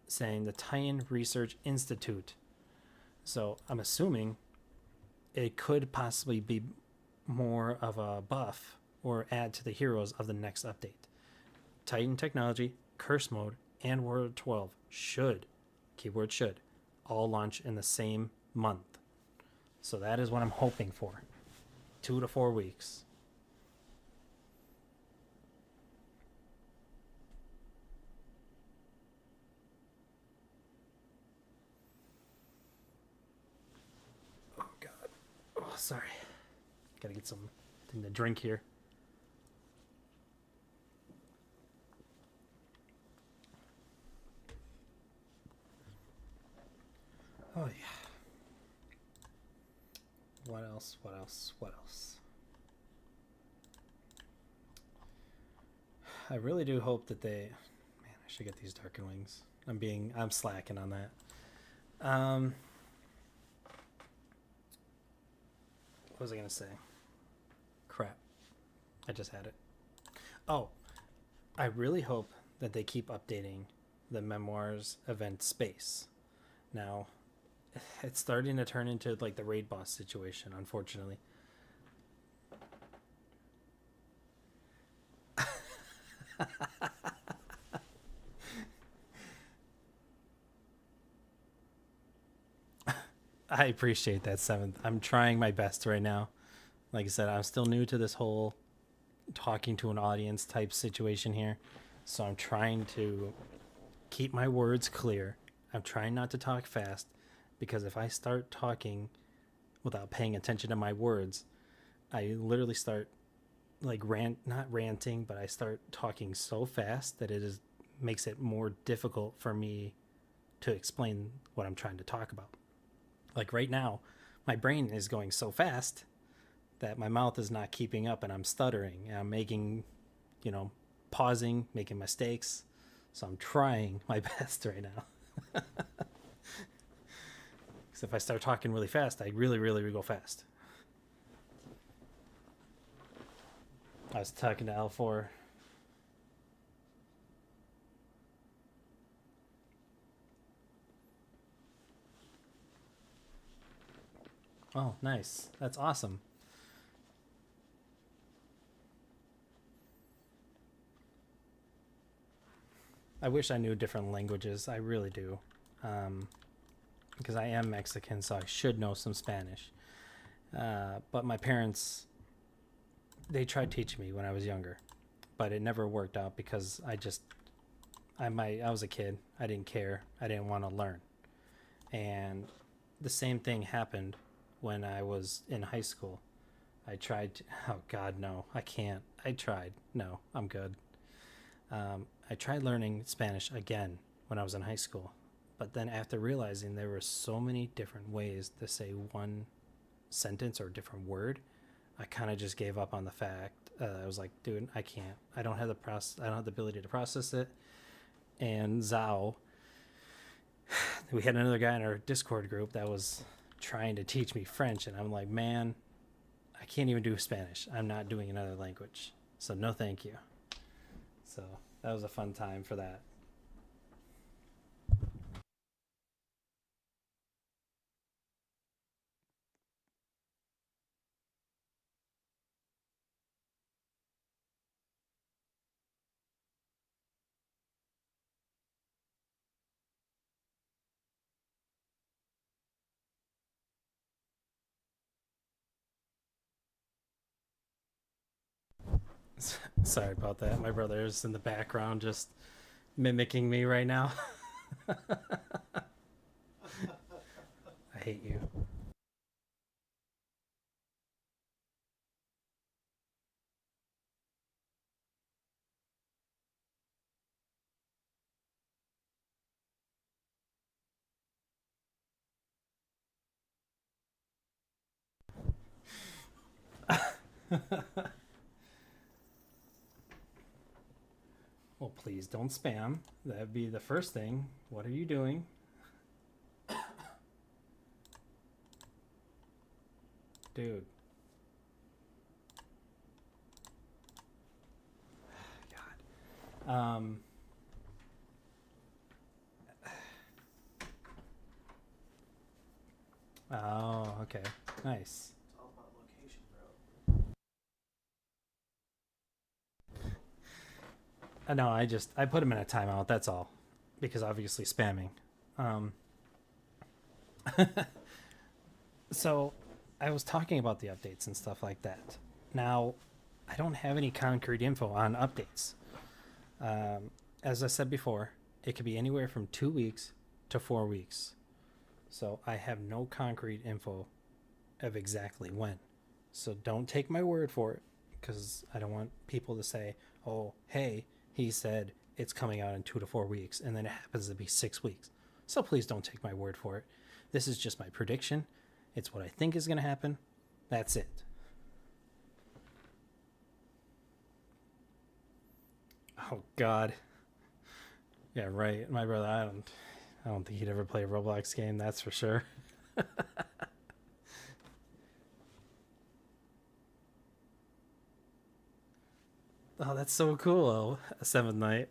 saying the Titan Research Institute. So I'm assuming it could possibly be more of a buff or add to the heroes of the next update. Titan Technology, Curse Mode, and World 12 should, keyword should, all launch in the same month. So that is what I'm hoping for. 2 to 4 weeks. Oh God. Oh, sorry. Gotta get something to drink here. Oh yeah. What else? What else? What else? I really do hope that they, man, I should get these Darken Wings. I'm slacking on that. What was I gonna say? Crap. I just had it. Oh, I really hope that they keep updating the Memoirs event space. Now, it's starting to turn into like the raid boss situation, unfortunately. I appreciate that, Seventh. I'm trying my best right now. Like I said, I'm still new to this whole talking to an audience type situation here. So I'm trying to keep my words clear. I'm trying not to talk fast, because if I start talking without paying attention to my words, I literally start like not ranting, but I start talking so fast that makes it more difficult for me to explain what I'm trying to talk about. Like right now, my brain is going so fast that my mouth is not keeping up, and I'm stuttering, and I'm making, pausing, making mistakes. So I'm trying my best right now. Because if I start talking really fast, I really, really go fast. I was talking to L4. Oh, nice. That's awesome. I wish I knew different languages. I really do. Because I am Mexican, so I should know some Spanish. But my parents, they tried teaching me when I was younger, but it never worked out because I was a kid. I didn't care. I didn't want to learn. And the same thing happened when I was in high school. I tried to, oh God, no, I can't. I tried. No, I'm good. I tried learning Spanish again when I was in high school, But then after realizing there were so many different ways to say one sentence or different word, I kind of just gave up on the fact. I was like, dude, I can't. I don't have the ability to process it. And Zhao, we had another guy in our Discord group that was trying to teach me French, and I'm like, man, I can't even do Spanish. I'm not doing another language. So no thank you. So that was a fun time for that. Sorry about that. My brother is in the background just mimicking me right now. I hate you. Well, please don't spam. That'd be the first thing. What are you doing? Dude. God. Oh, okay. Nice. It's all about location, bro. No, I put him in a timeout. That's all, because obviously spamming. Um, so I was talking about the updates and stuff like that. Now, I don't have any concrete info on updates. As I said before, it could be anywhere from 2 weeks to 4 weeks. So I have no concrete info of exactly when. So don't take my word for it, because I don't want people to say, oh, hey, he said it's coming out in 2 to 4 weeks, and then it happens to be 6 weeks. So please don't take my word for it. This is just my prediction. It's what I think is going to happen. That's it. Oh God. Yeah, right. My brother, I don't think he'd ever play a Roblox game, that's for sure. Oh, that's so cool. A seventh night.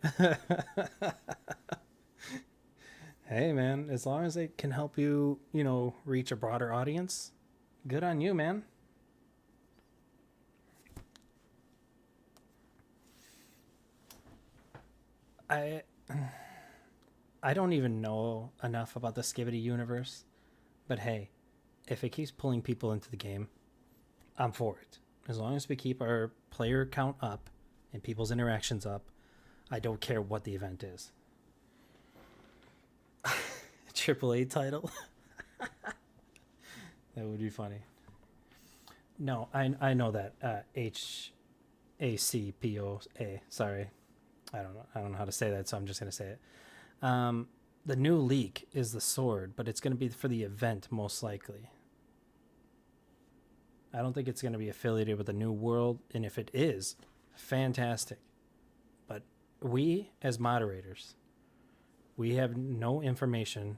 Hey man, as long as it can help you, reach a broader audience, good on you, man. I I don't even know enough about the Skibidi universe, but hey, if it keeps pulling people into the game, I'm for it. As long as we keep our player count up and people's interactions up, I don't care what the event is. AAA title? That would be funny. No, I know that. HACPOA. Sorry, I don't know how to say that, so I'm just gonna say it. The new leak is the sword, but it's gonna be for the event most likely. I don't think it's gonna be affiliated with the new world, and if it is, fantastic. But we as moderators, we have no information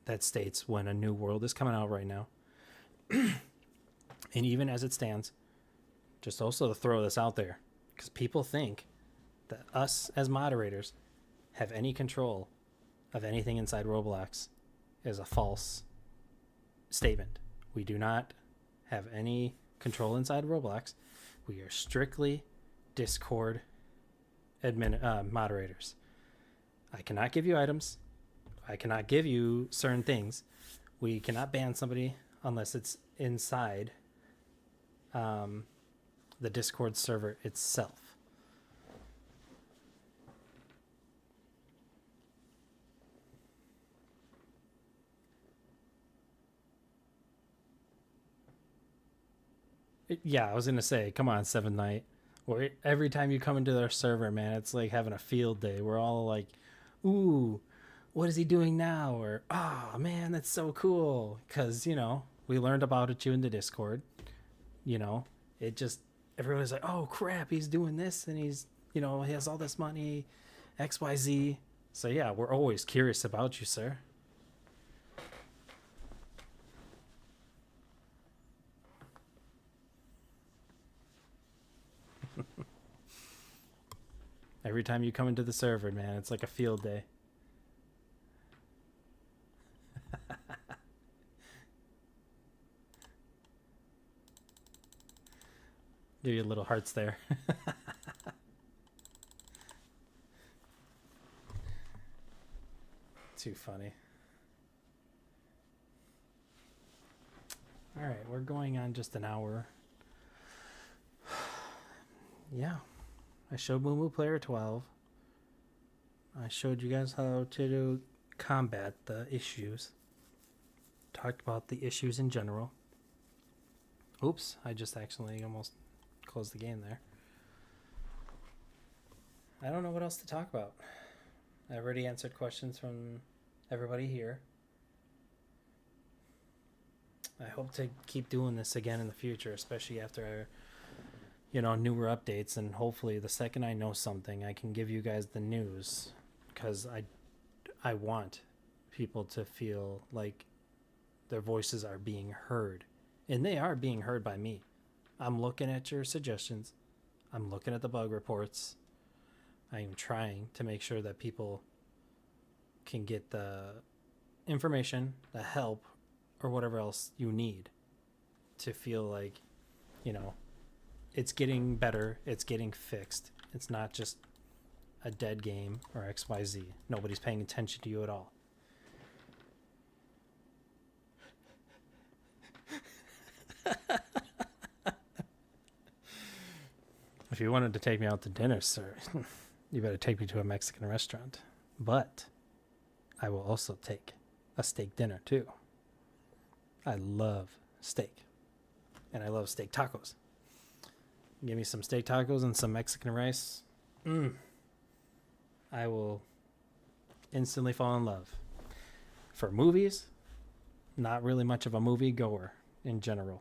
that states when a new world is coming out right now. And even as it stands, just also to throw this out there, because people think that us as moderators have any control of anything inside Roblox is a false statement. We do not have any control inside Roblox. We are strictly Discord moderators. I cannot give you items. I cannot give you certain things. We cannot ban somebody unless it's inside the Discord server itself. Yeah, I was gonna say, come on, Seven Night. Or every time you come into their server, man, it's like having a field day. We're all like, ooh, what is he doing now? Or, oh man, that's so cool. Because, you know, we learned about it you in the Discord. You know, it just, everybody's like, oh crap, he's doing this and he's, you know, he has all this money, XYZ. So yeah, we're always curious about you, sir. Every time you come into the server, man, it's like a field day. Give you little hearts there. Too funny. All right, we're going on just an hour. Yeah, I showed Moo Moo Player 12. I showed you guys how to combat the issues. Talked about the issues in general. Oops, I just accidentally almost closed the game there. I don't know what else to talk about. I already answered questions from everybody here. I hope to keep doing this again in the future, especially after newer updates, and hopefully the second I know something, I can give you guys the news, because I want people to feel like their voices are being heard, and they are being heard by me. I'm looking at your suggestions. I'm looking at the bug reports. I am trying to make sure that people can get the information, the help, or whatever else you need to feel like, it's getting better, it's getting fixed. It's not just a dead game or XYZ. Nobody's paying attention to you at all. If you wanted to take me out to dinner, sir, you better take me to a Mexican restaurant. But I will also take a steak dinner too. I love steak. And I love steak tacos. Give me some steak tacos and some Mexican rice. I will instantly fall in love. For movies, not really much of a movie goer in general.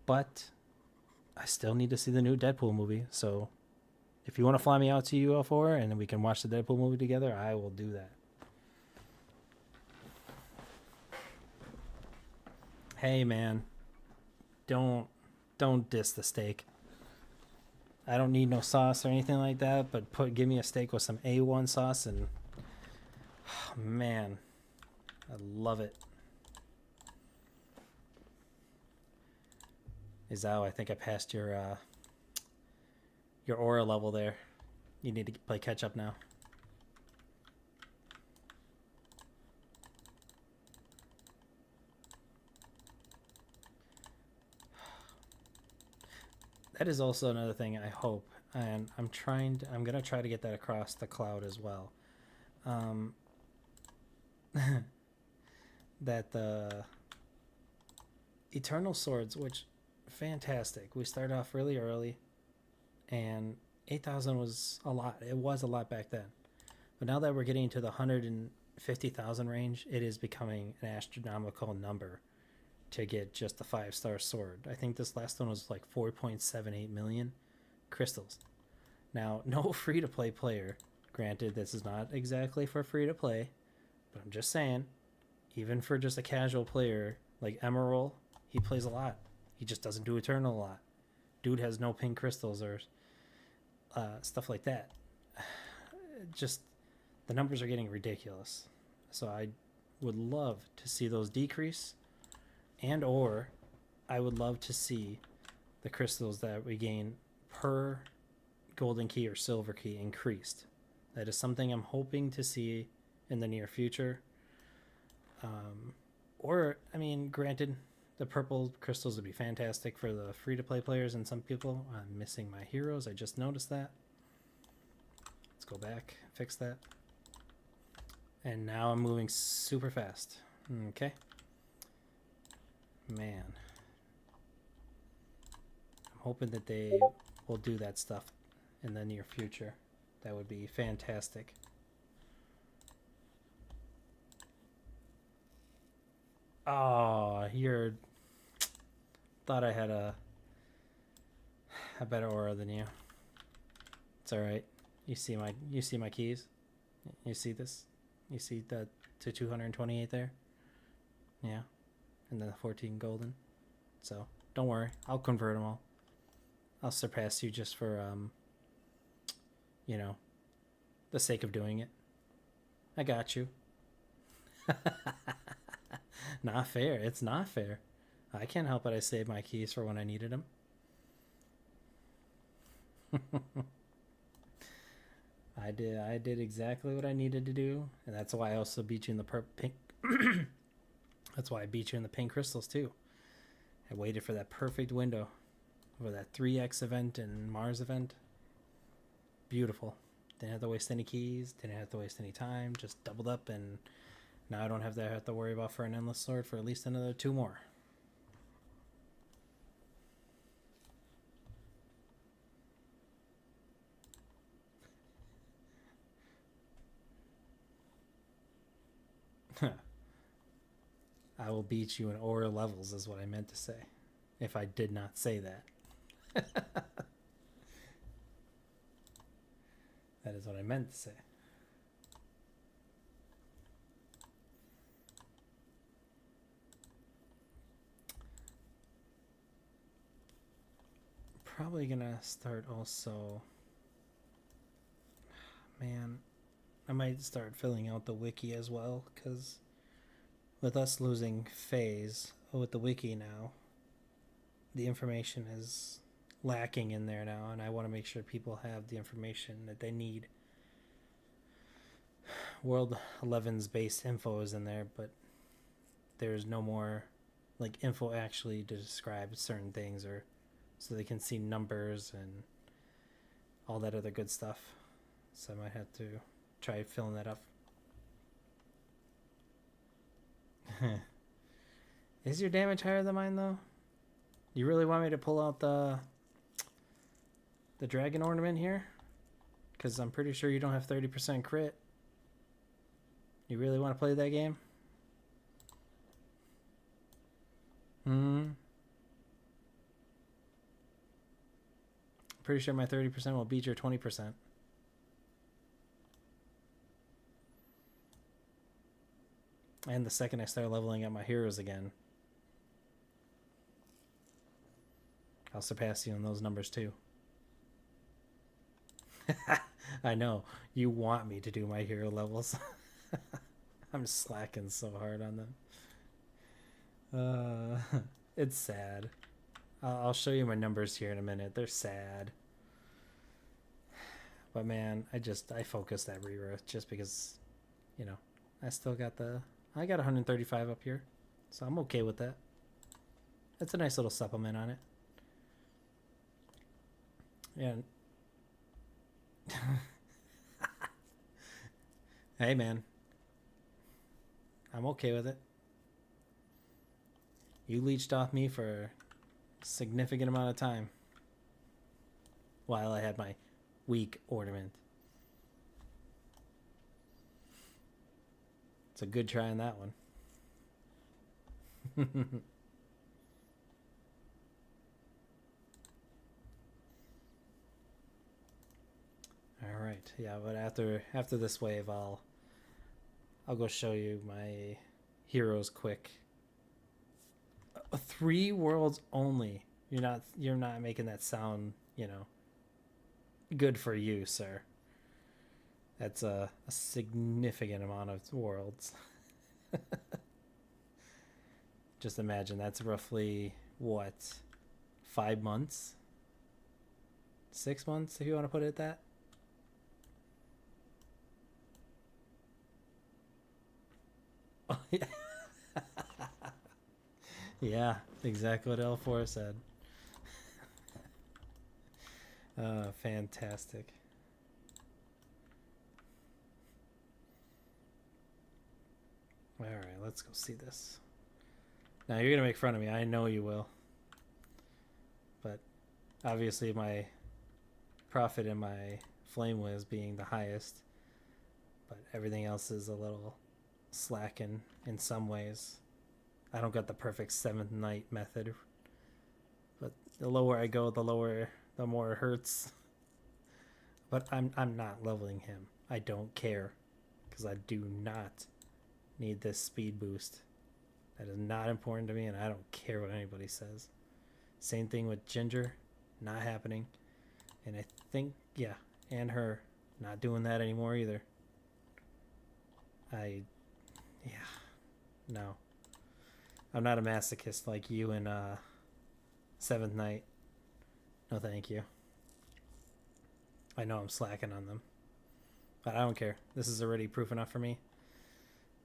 But I still need to see the new Deadpool movie. So if you want to fly me out to UL4 and then we can watch the Deadpool movie together, I will do that. Hey man, don't diss the steak. I don't need no sauce or anything like that, but give me a steak with some A1 sauce and man, I love it. Izao, I think I passed your aura level there. You need to play catch up now. That is also another thing I hope, and I'm gonna try to get that across the cloud as well. That the Eternal Swords, which fantastic. We started off really early, and 8,000 was a lot. It was a lot back then, but now that we're getting to the 150,000 range, it is becoming an astronomical number to get just a 5-star sword. I think this last one was like 4.78 million crystals. Now, no free-to-play player. Granted, this is not exactly for free-to-play, but I'm just saying, even for just a casual player like Emerald, he plays a lot. He just doesn't do Eternal a lot. Dude has no pink crystals or stuff like that. Just, the numbers are getting ridiculous. So I would love to see those decrease, and or I would love to see the crystals that we gain per golden key or silver key increased. That is something I'm hoping to see in the near future. Granted, the purple crystals would be fantastic for the free-to-play players and some people. I'm missing my heroes. I just noticed that. Let's go back, fix that. And now I'm moving super fast. Okay. Man. I'm hoping that they will do that stuff in the near future. That would be fantastic. Oh, you're. Thought I had a better aura than you. It's all right. You see my keys. You see this. You see the to 228 there. Yeah, and then the 14 golden. So don't worry. I'll convert them all. I'll surpass you just for you know, the sake of doing it. I got you. Not fair. It's not fair. I can't help it. I saved my keys for when I needed them. I did exactly what I needed to do, and that's why I also beat you in the pink. That's why I beat you in the pink crystals too. I waited for that perfect window for that 3x event and Mars event. Beautiful. Didn't have to waste any keys. Didn't have to waste any time. Just doubled up, and now I don't have to worry about for an endless sword for at least another 2 more. I will beat you in aura levels, is what I meant to say. If I did not say that. That is what I meant to say. Probably gonna start also. Man, I might start filling out the wiki as well, because with us losing phase with the wiki now, the information is lacking in there now, and I want to make sure people have the information that they need. World 11's base info is in there, but there's no more like info actually to describe certain things, or so they can see numbers and all that other good stuff. So I might have to try filling that up. Is your damage higher than mine though? You really want me to pull out the dragon ornament here? Because I'm pretty sure you don't have 30% crit. You really want to play that game? Pretty sure my 30% will beat your 20%. And the second I start leveling up my heroes again, I'll surpass you in those numbers too. I know. You want me to do my hero levels. I'm slacking so hard on them. It's sad. I'll show you my numbers here in a minute. They're sad. But man, I focused that rebirth just because, I still got I got 135 up here. So I'm okay with that. It's a nice little supplement on it. Yeah. Hey man, I'm okay with it. You leeched off me for a significant amount of time while I had my weak ornament. It's a good try on that one. All right, yeah, but after this wave, I'll go show you my heroes quick. 3 worlds only. You're not making that sound, good for you, sir. That's a significant amount of worlds. Just imagine that's roughly what, 5 months, 6 months, if you want to put it that. Oh, yeah. Yeah, exactly what L4 said. Fantastic. All right, let's go see this. Now you're gonna make fun of me. I know you will. But obviously my profit in my flame whiz being the highest, but everything else is a little slacking in some ways. I don't got the perfect 7th night method, but the lower I go, the more it hurts. But I'm not leveling him. I don't care, because I do not need this speed boost. That is not important to me, and I don't care what anybody says. Same thing with Ginger, not happening. And I think, yeah, and her, not doing that anymore either. No. I'm not a masochist like you in 7th Night. No, thank you. I know I'm slacking on them, but I don't care. This is already proof enough for me.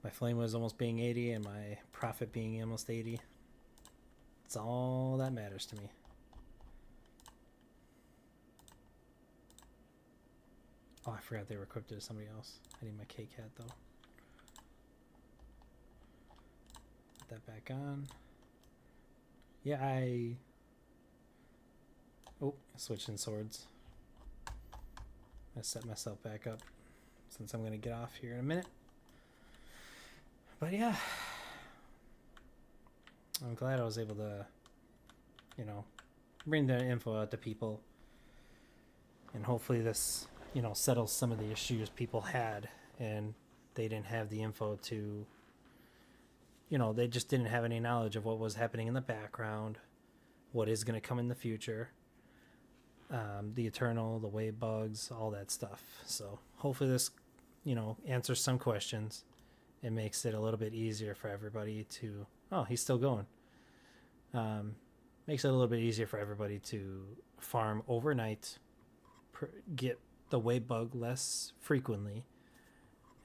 My flame was almost being 80 and my profit being almost 80. It's all that matters to me. Oh, I forgot they were equipped to somebody else. I need my K-Cat though. Put that back on. Yeah, oh, switching swords. I set myself back up since I'm going to get off here in a minute. But yeah, I'm glad I was able to, bring the info out to people. And hopefully this, settles some of the issues people had and they didn't have the info to, they just didn't have any knowledge of what was happening in the background, what is going to come in the future. The Eternal, the wave bugs, all that stuff. So hopefully this, answers some questions. It makes it a little bit easier for everybody to... Oh, he's still going. Makes it a little bit easier for everybody to farm overnight, get the wave bug less frequently,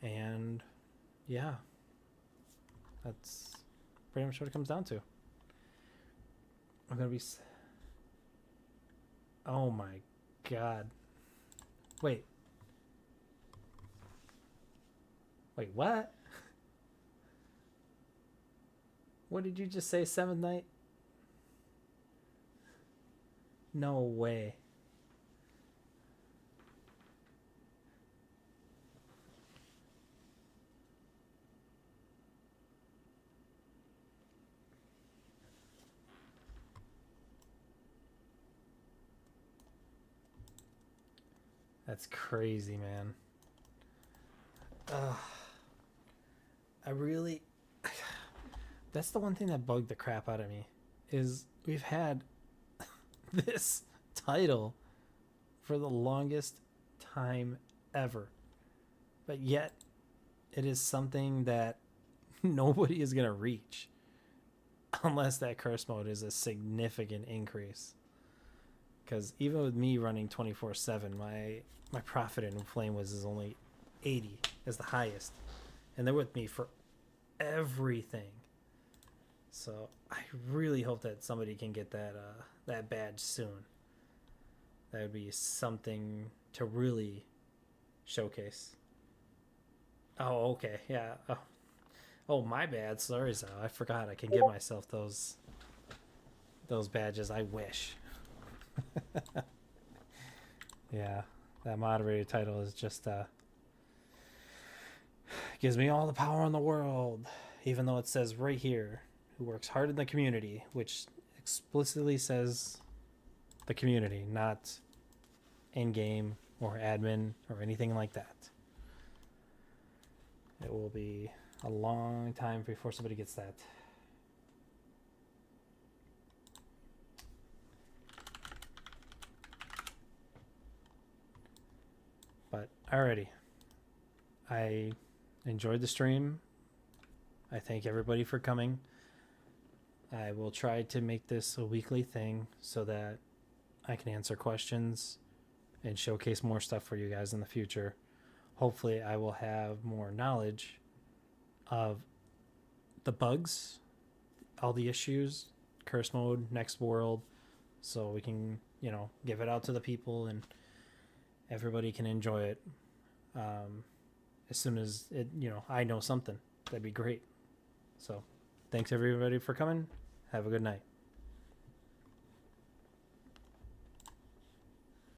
and yeah, that's pretty much what it comes down to. I'm gonna be... Oh my god. Wait, what? What did you just say, 7th Night? No way. That's crazy, man. I really... That's the one thing that bugged the crap out of me, is we've had this title for the longest time ever, but yet it is something that nobody is going to reach unless that curse mode is a significant increase. Because even with me running 24/7, my profit in Flame is only 80 as the highest, and they're with me for everything. So I really hope that somebody can get that badge soon. That would be something to really showcase. Oh, okay, yeah. Oh, my bad. Sorry, Zal. I forgot I can give myself those badges. I wish. Yeah, that moderator title is just gives me all the power in the world, even though it says right here, who works hard in the community, which explicitly says the community, not in-game or admin or anything like that. It will be a long time before somebody gets that. But alrighty, I enjoyed the stream. I thank everybody for coming. I will try to make this a weekly thing so that I can answer questions and showcase more stuff for you guys in the future. Hopefully I will have more knowledge of the bugs, all the issues, curse mode, next world, so we can, give it out to the people and everybody can enjoy it. As soon as it, I know something, that'd be great. So thanks everybody for coming. Have a good night.